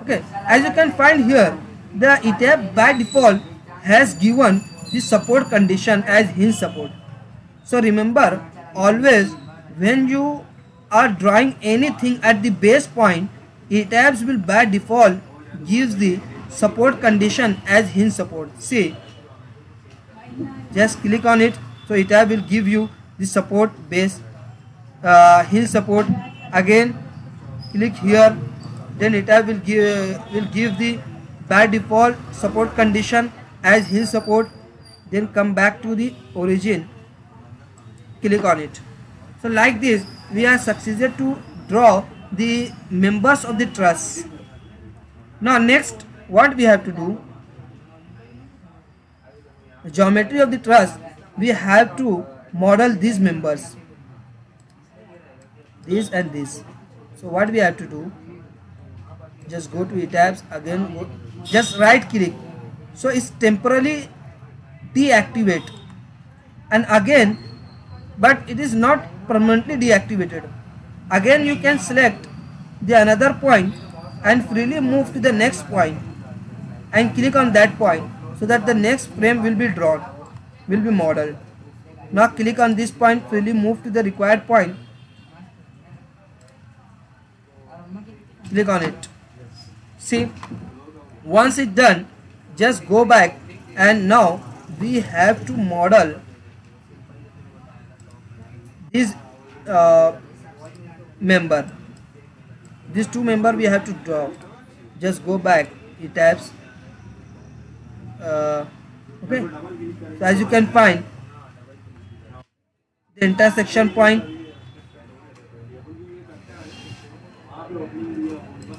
Okay, as you can find here, the ETABS by default has given the support condition as hinge support. So remember, always when you are drawing anything at the base point, ETABS will by default gives the support condition as hinge support. See, just click on it, so ETABS will give you the support base hinge support. Again click here, then ETABS will give the by default support condition as hinge support. Then come back to the origin, click on it. So like this we are succeeded to draw the members of the truss. Now next what we have to do, geometry of the truss, we have to model these members, this and this. So what we have to do, just go to ETABS, again just right click, so it's temporarily deactivate, and again, but it is not permanently deactivated. Again you can select the another point and freely move to the next point and click on that point, so that the next frame will be drawn, will be modeled. Now click on this point, freely move to the required point, click on it. See, once it's done, just go back, and now we have to model this member. these two member we have to draw. Just go back, it tabs. Okay, so as you can find the intersection point,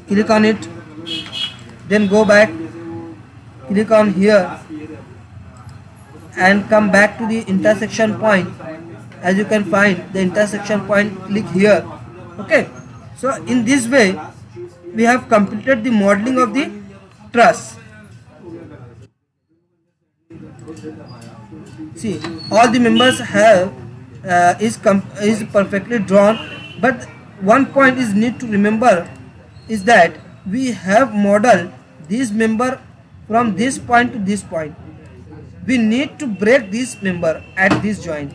click on it, then go back, click on here and come back to the intersection point. As you can find the intersection point, click here. Okay, so in this way we have completed the modeling of the truss. See, all the members have is perfectly drawn, but one point is need to remember is that we have modeled this member from this point to this point. We need to break this member at this joint.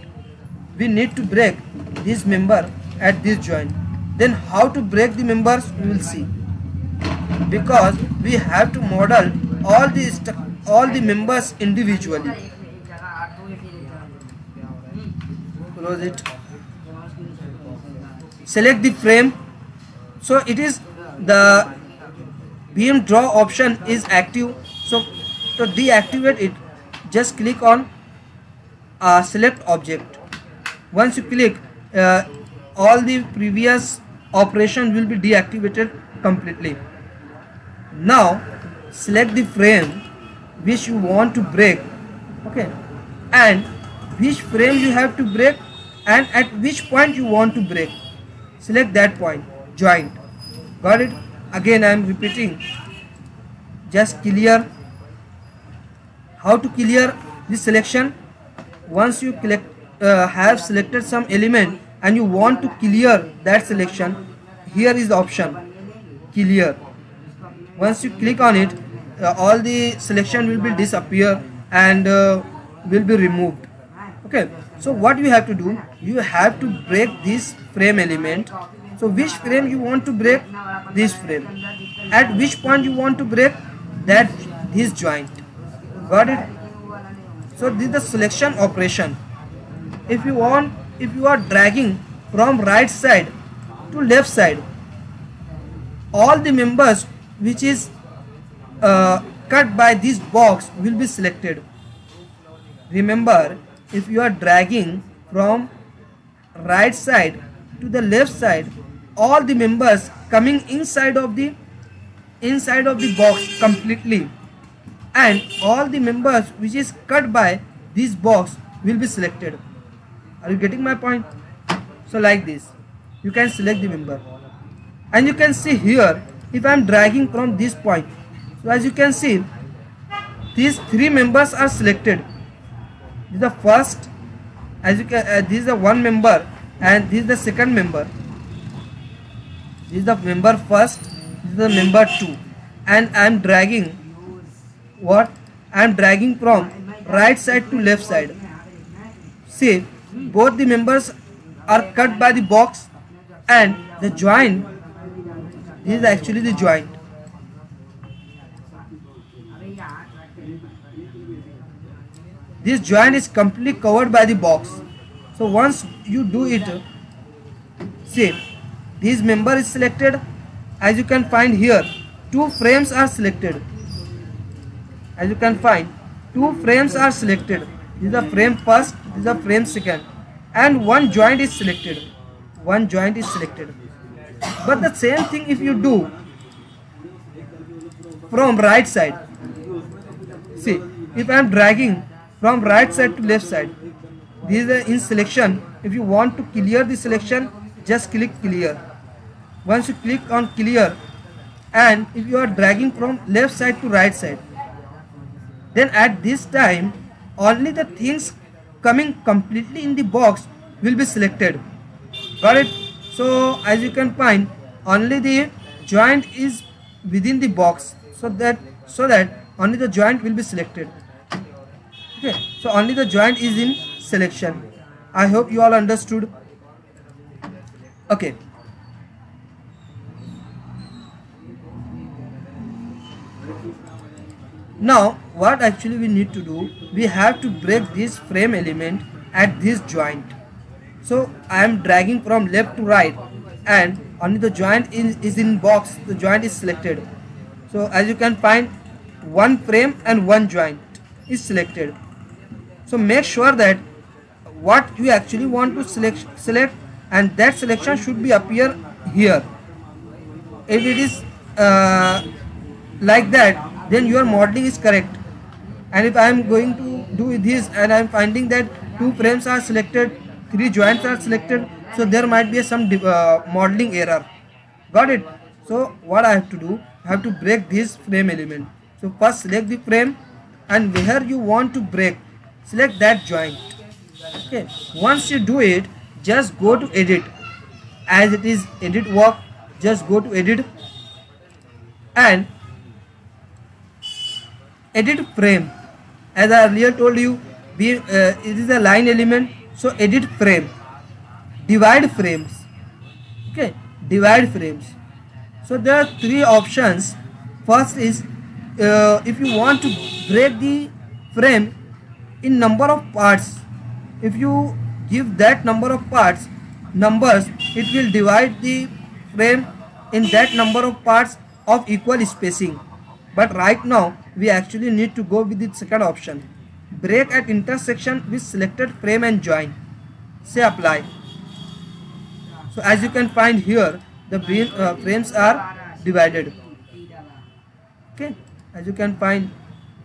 We need to break this member at this joint. Then how to break the members we will see, because we have to model all the members individually. Close it. Select the frame. So it is the beam draw option is active. So to deactivate it, just click on select object. Once you click, all the previous operation will be deactivated completely. Now select the frame which you want to break, okay, and which frame you have to break and at which point you want to break. Select that point, joint. Got it? Again I am repeating, just clear. How to clear this selection? Once you have selected some element and you want to clear that selection, here is the option clear. Once you click on it, all the selection will be disappear and will be removed. Okay, so what you have to do, you have to break this frame element. So which frame you want to break? This frame. At which point you want to break? This joint. Got it? So this is the selection operation. If you are dragging from right side to left side, all the members which is cut by this box will be selected. Remember, if you are dragging from right side to the left side, all the members coming inside of the box completely, and all the members which is cut by this box will be selected. Are you getting my point? So like this, you can select the member, and you can see here if I am dragging from this point. So as you can see, these three members are selected. This is the first, as you can this is the one member, and this is the second member. This is the member first, this is the member 2, and I am dragging what? I am dragging from right side to left side. See, both the members are cut by the box, and the joint, this is actually the joint. This joint is completely covered by the box. So once you do it, see, this member is selected. As you can find here, two frames are selected. As you can find, two frames are selected. This is the frame first, this is the frame second, and one joint is selected. One joint is selected. But the same thing if you do from right side. See, if I am dragging from right side to left side, this is in selection. If you want to clear the selection, just click clear. Once you click on clear, and if you are dragging from left side to right side, then at this time only the things coming completely in the box will be selected. Got it? So as you can find, only the joint is within the box, so that only the joint will be selected. Okay, so only the joint is in selection. I hope you all understood. Okay, now what actually we need to do, we have to break this frame element at this joint. So I am dragging from left to right, and only the joint is in box, the joint is selected. So as you can find, one frame and one joint is selected. So make sure that what you actually want to select, and that selection should be appear here. If it is like that, then your modeling is correct. And if I am going to do this and I am finding that two frames are selected, three joints are selected, so there might be some modeling error. Got it? So what I have to do, I have to break this frame element. So first select the frame, and where you want to break, select that joint. Okay, once you do it, just go to edit. As it is edit work, just go to edit and edit frame. As I earlier told you, it is a line element, so edit frame, divide frames. Okay, divide frames. So there are three options. First is if you want to break the frame in number of parts, if you give that number of parts numbers, it will divide the frame in that number of parts of equal spacing. But right now we actually need to go with the second option, break at intersection with selected frame and join. Say apply. So as you can find here, the frames are divided. Okay, as you can find,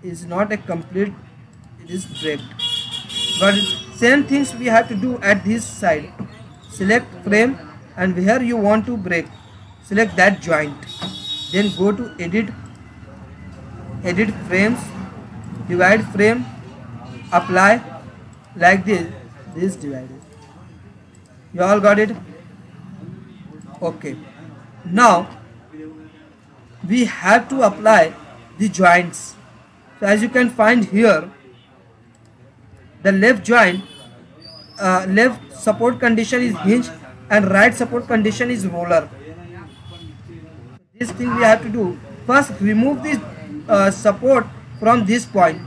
is not a complete, it is break. But same things we have to do at this side. Select frame, and where you want to break, select that joint. Then go to edit, edit frames, divide frame, apply. Like this divided. You all got it? Okay. Now we have to apply the joints. So as you can find here, the left joint, left support condition is hinge and right support condition is roller. This thing we have to do. First remove the support from this point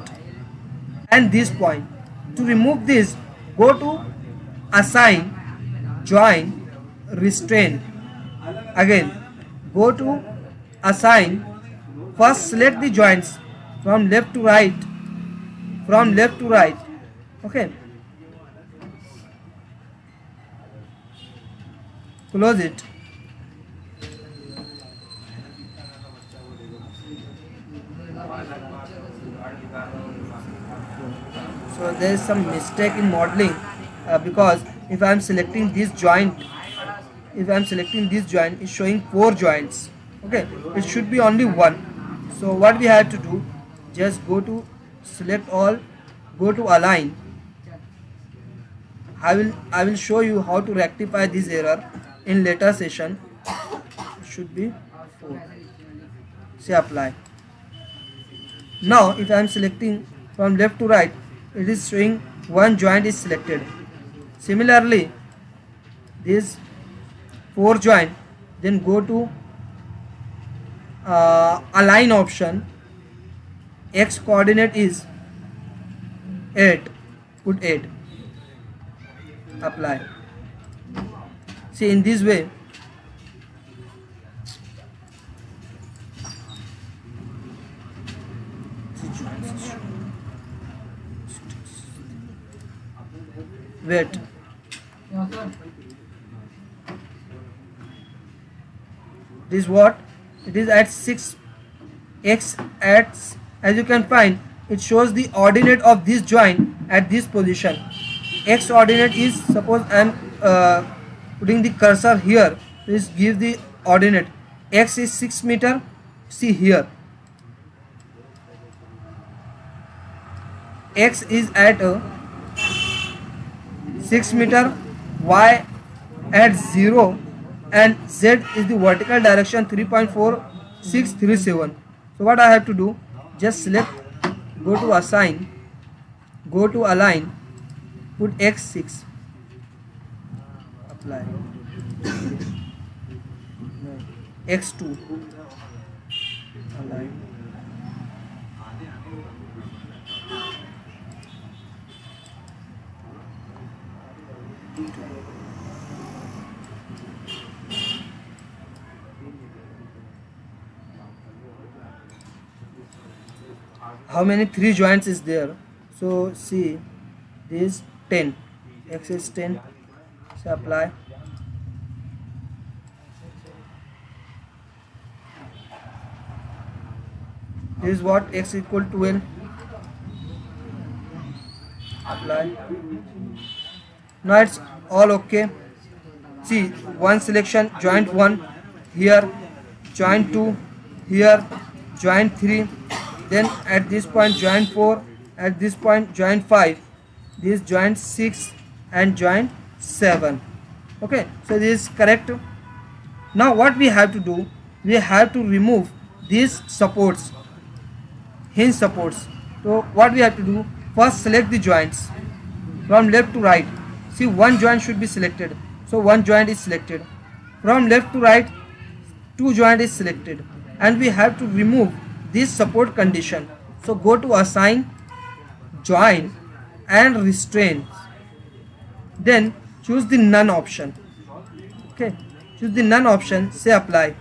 and this point. To remove this, go to assign, join, restrain. Again go to assign. First select the joints from left to right, from left to right. Okay, close it. So there is some mistake in modeling because if I am selecting this joint, if I am selecting this joint, it's showing 4 joints. Okay, it should be only one. So what we have to do, just go to select all, go to align. I will show you how to rectify this error in later session. It should be 4. Say apply. Now if I am selecting from left to right, it is showing one joint is selected. Similarly, this 4 joint, then go to align option. X coordinate is 8, put 8, apply. See, in this way wait, this what it is at 6 x at, as you can find, it shows the ordinate of this joint at this position. X ordinate is, suppose I am putting the cursor here, this gives the ordinate. X is 6 meter. See here, X is at 6 meter, Y at 0, and Z is the vertical direction 3.4637. So what I have to do, just select, go to assign, go to align, put X6, apply. X2, align. how many 3 joints is there. So see, this 10, x is 10, so apply. This is what, x equal 12, apply. Now it's all okay. See, one selection, joint 1 here, joint 2 here, joint 3, then at this point joint 4, at this point joint 5, this joint 6 and joint 7. Okay, so this is correct. Now what we have to do, we have to remove these supports, hinge supports. So what we have to do, first select the joints from left to right. See, one joint should be selected, so one joint is selected. From left to right, 2 joint is selected, and we have to remove this support condition. So go to assign, join and restrain, then choose the none option. Okay, choose the none option, say apply.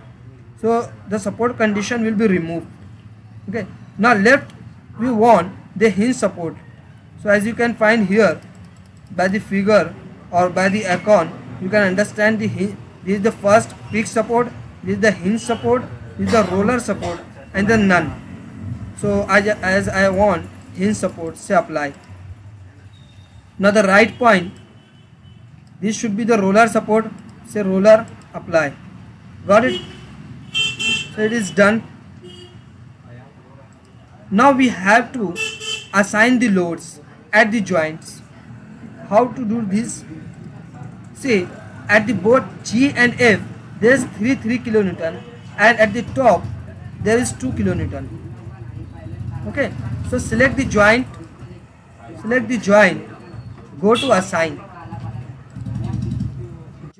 So the support condition will be removed. Okay, now left we want the hinge support. So as you can find here by the figure or by the icon, you can understand the hinge. This is the first fixed support, this is the hinge support, this is the roller support, and the none. So as I want hinge support, say apply. Now the right point, this should be the roller support, say roller, apply. Got it? So it is done. Now we have to assign the loads at the joints. How to do this? Say at the both G and F there is 3 kilonewton, and at the top there is 2 kilonewton. Okay, so select the joint, go to assign,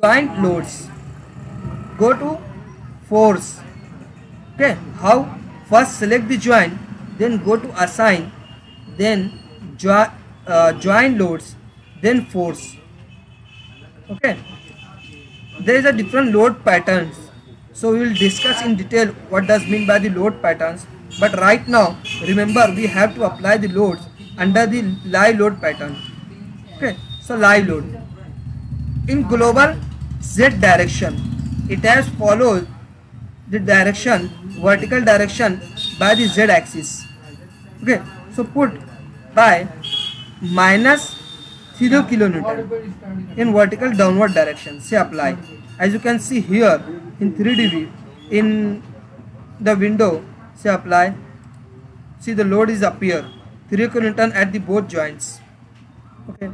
joint loads, go to force. Okay, how? First select the joint, then go to assign, then joint loads, then force. Okay, there is a different load patterns, so we will discuss in detail what does mean by the load patterns. But right now remember, we have to apply the loads under the live load pattern. Okay, so live load in global Z direction, it has followed the direction, vertical direction by the Z axis. Okay, so put by minus 0 kilonewton in vertical downward direction, say apply. As you can see here in 3dB in the window, say apply. See, the load is appear 3 kilonewton at the both joints. Okay,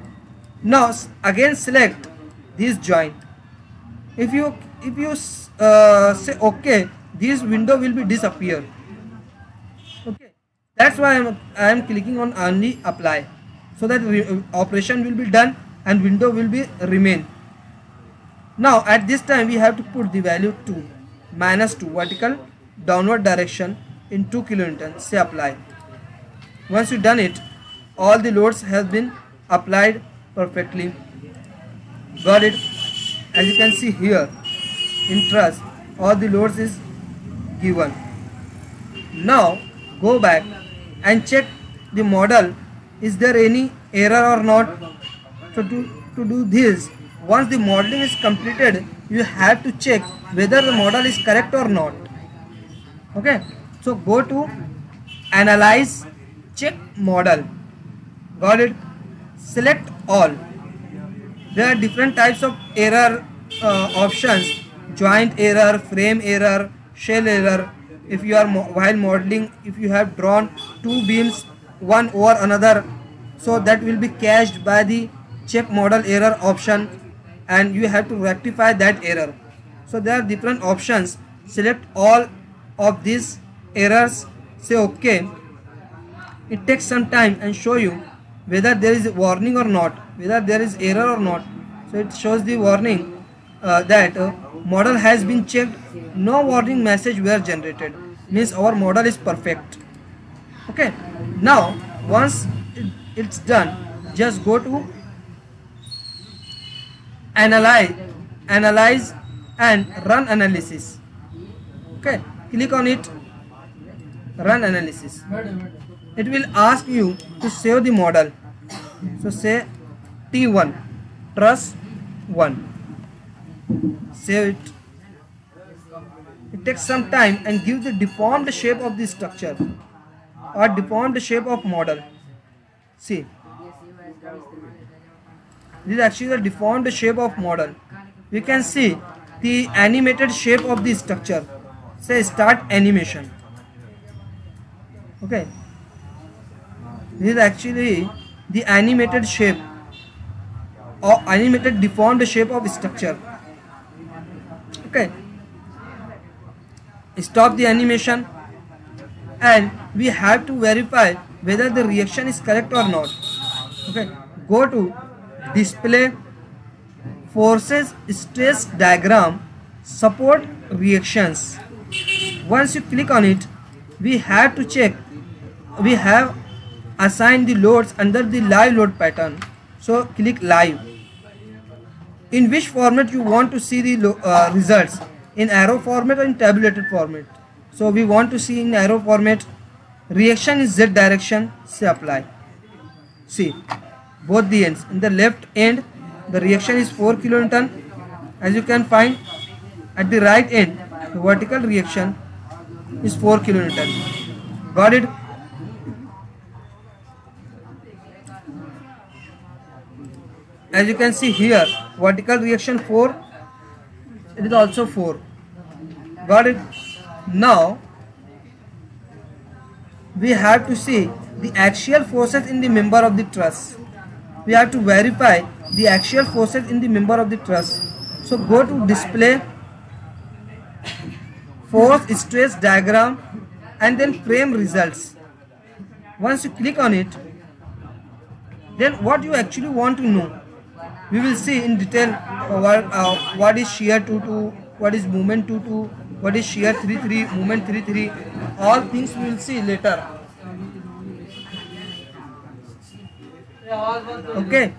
now again select this joint. If you say okay, this window will be disappear. Okay, that's why I am clicking on only apply, so that operation will be done and window will be remain. Now at this time we have to put the value 2, minus 2, vertical downward direction in 2 kilonewton, say apply. Once you done it, all the loads have been applied perfectly. Got it? As you can see here in truss, all the loads is given. Now go back and check the model, is there any error or not. So to do this, once the modeling is completed, you have to check whether the model is correct or not. Okay, so go to analyze, check model. Got it? Select all. There are different types of error options: joint error, frame error, shell error. If you are while modeling, if you have drawn 2 beams one over another, so that will be cached by the check model error option, and you have to rectify that error. So there are different options. Select all of these errors, say okay. It takes some time and show you whether there is a warning or not, whether there is error or not. So it shows the warning that model has been checked, no warning message were generated, means our model is perfect. Okay, now once it's done, just go to analyze and run analysis. Okay, click on it, run analysis. it will ask you to save the model. So say T1 truss 1, save it. It takes some time and gives the deformed shape of the structure or deformed shape of model. See, this is actually the deformed shape of model. We can see the animated shape of the structure. Say start animation. Okay, this is actually the animated shape or animated deformed shape of structure. Okay, stop the animation and we have to verify whether the reaction is correct or not. Okay, go to display forces stress diagram support reactions. Once you click on it, we have to check we have assigned the loads under the live load pattern. So click live. In which format you want to see the results, in arrow format or in tabulated format? So we want to see in arrow format. Reaction is Z direction, say apply. See, both the ends. In the left end the reaction is 4 kilonewton, as you can find. At the right end the vertical reaction is 4 kilonewton. Got it? As you can see here, vertical reaction 4, it is also 4. Got it? Now we have to see the axial forces in the member of the truss. We have to verify the axial forces in the member of the truss. So go to display force stress diagram and then frame results. Once you click on it, then what you actually want to know, we will see in detail what is shear 2-2, what is movement 2-2, what is shear 3-3, movement 3-3. All things we will see later. Okay.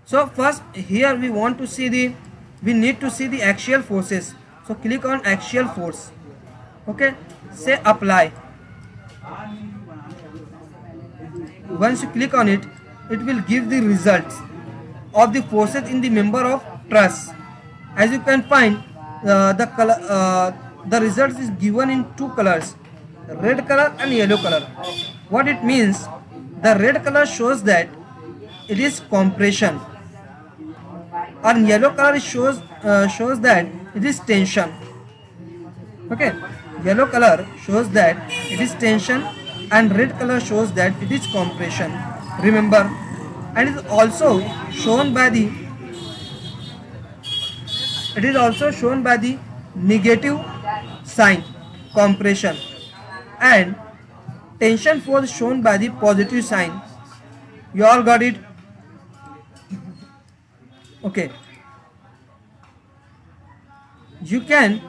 So first here we want to see we need to see the axial forces. So click on axial force. Okay. Say apply. Once you click on it, it will give the results of the forces in the member of truss. As you can find, the results is given in two colors, red color and yellow color. What it means, the red color shows that it is compression, and yellow color shows that it is tension. Okay, yellow color shows that it is tension and red color shows that it is compression. Remember, and it is also shown by the negative sign, compression, and tension force shown by the positive sign. You all got it? Okay. You can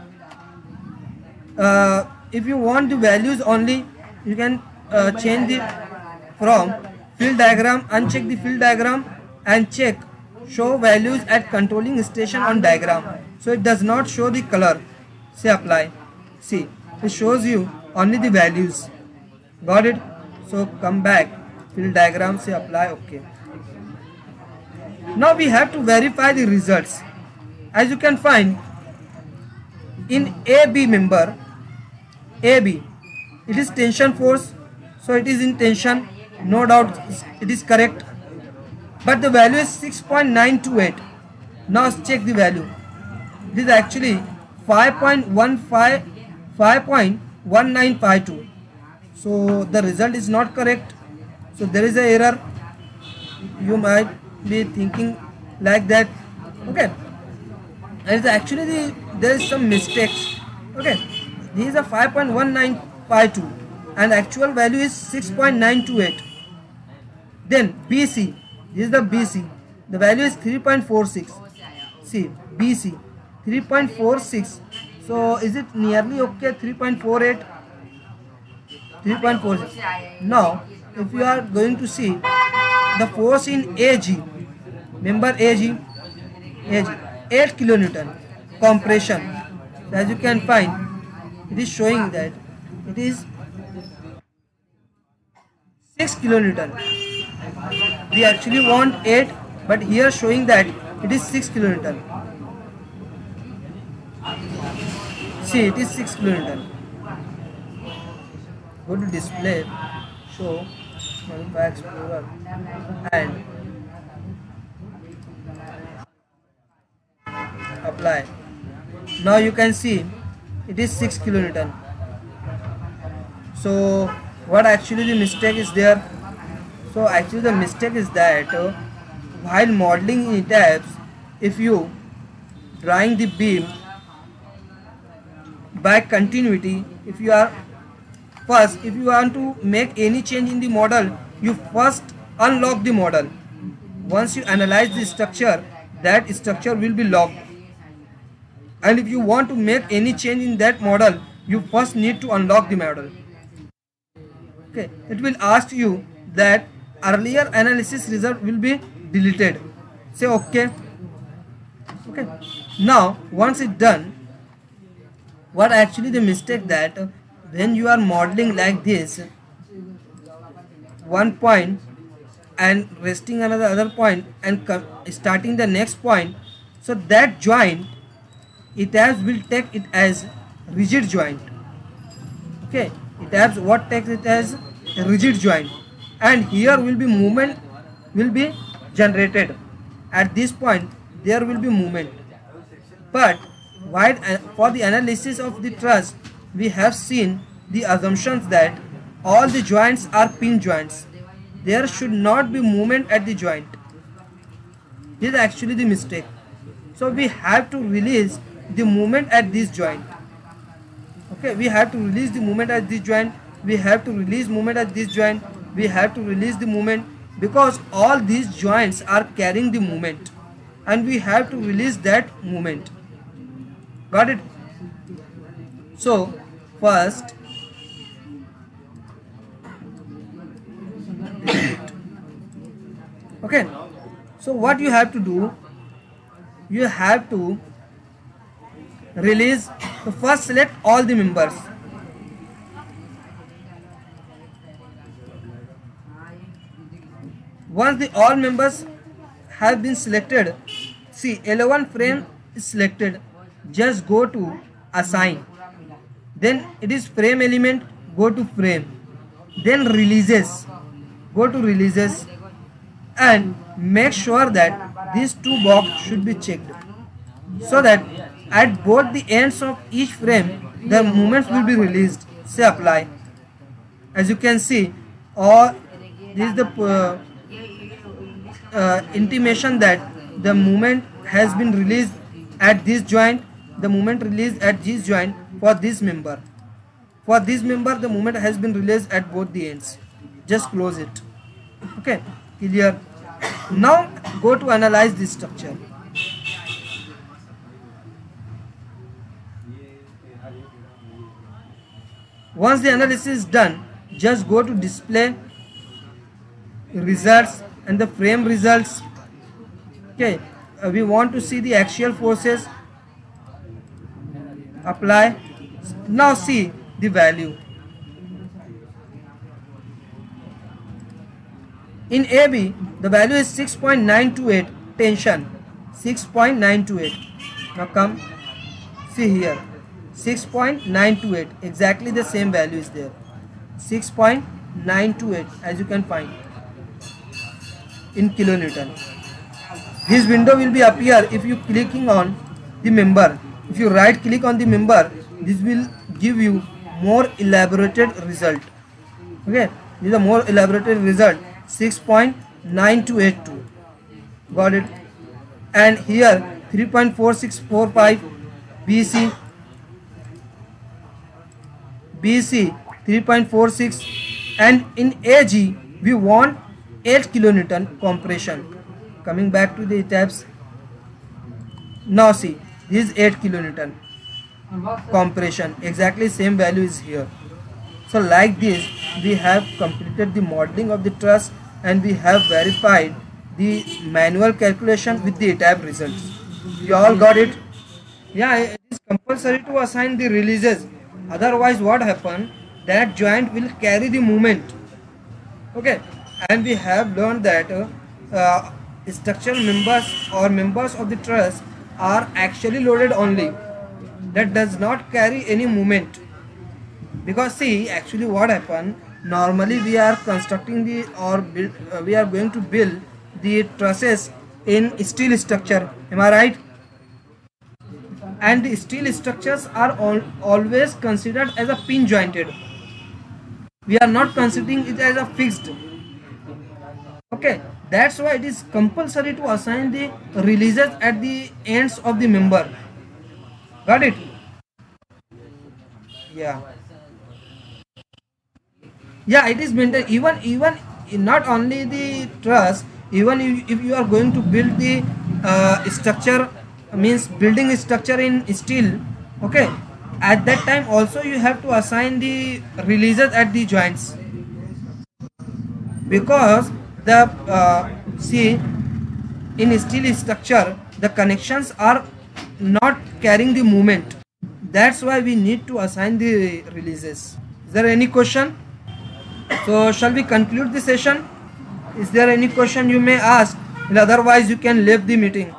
if you want the values only, you can change the from field diagram, uncheck the field diagram and check show values at controlling station on diagram. So it does not show the color. Say apply. See, it shows you only the values. Got it? So come back, field diagram, say apply. Okay. Now we have to verify the results. As you can find in AB member, AB, it is tension force, so it is in tension, no doubt it is correct, but the value is 6.928. Now check the value. It is actually 5.1952. So the result is not correct. So there is an error. You might be thinking like that. Okay, and actually there is some mistakes. Okay, this is a 5.1952 and actual value is 6.928. Then BC, this is the BC, the value is 3.46. See, BC 3.46. So is it nearly okay? 3.48, 3.46. Now if you are going to see the force in AG, member AG 8 kilonewton, compression. As you can find, it is showing that it is 6 kilonewton. We actually want 8, but here showing that it is 6 kilonewton. See, it is 6 kilonewton. Go to display, show Modify Explorer, and apply. Now you can see it is 6 kilonewton. So what actually the mistake is there? So actually the mistake is that while modeling in ETABS, if you drawing the beam by continuity, if you want to make any change in the model, you first unlock the model. Once you analyze the structure, that structure will be locked. And if you want to make any change in that model, you first need to unlock the model. Okay, it will ask you that earlier analysis result will be deleted. Say okay. Okay. Now once it's done, what actually the mistake that when you are modeling like this, one point and resting another other point and starting the next point, so that joint ETABS will take it as rigid joint. Okay, ETABS what takes it as a rigid joint, and here will be movement will be generated. At this point there will be movement, but while for the analysis of the truss we have seen the assumptions that all the joints are pin joints. There should not be movement at the joint. This is actually the mistake. So we have to release the movement at this joint. Okay, we have to release the movement at this joint. We have to release movement at this joint. We have to release the movement because all these joints are carrying the movement, and we have to release that movement. Got it? So first okay, so what you have to do, you have to release. So first select all the members. Once the all members have been selected, see L1 frame is selected, just go to assign, then it is frame element, go to frame, then releases, go to releases, and make sure that these two boxes should be checked, so that at both the ends of each frame the movements will be released. Say apply. As you can see, or this is the intimation that the movement has been released at this joint, the movement released at this joint for this member. For this member the movement has been released at both the ends. Just close it. Okay, clear. Now go to analyze this structure. Once the analysis is done, just go to display results and the frame results. Okay, we want to see the axial forces. Apply. Now see the value. In AB the value is 6.928 tension, 6.928. Now come see here, 6.928, exactly the same value is there, 6.928 as you can find in kilonewton. This window will be appear if you clicking on the member. If you right click on the member, this will give you more elaborated result. Okay, this is a more elaborated result, 6.9282. Got it? And here 3.4645 BC, BC 3.46, and in AG we want 8 kilonewton compression. Coming back to the tabs, now see this is 8 kilonewton compression, exactly same value is here. So like this we have completed the modeling of the truss and we have verified the manual calculation with the ETABS results. You all got it? Yeah, it is compulsory to assign the releases, otherwise what happen, that joint will carry the moment. Okay, and we have learned that structural members or members of the truss are actually loaded only, that does not carry any movement. Because see, actually what happened, normally we are constructing the or build, we are going to build the trusses in steel structure, am I right? And the steel structures are always considered as a pin jointed, we are not considering it as a fixed. Okay, that's why it is compulsory to assign the releases at the ends of the member. Got it? Yeah, yeah, it is maintained. Even not only the truss, even if you are going to build the structure, means building structure in steel. Okay, at that time also you have to assign the releases at the joints, because the see, in steel structure the connections are not carrying the movement, that's why we need to assign the releases. Is there any question? So shall we conclude the session? Is there any question you may ask? Otherwise you can leave the meeting.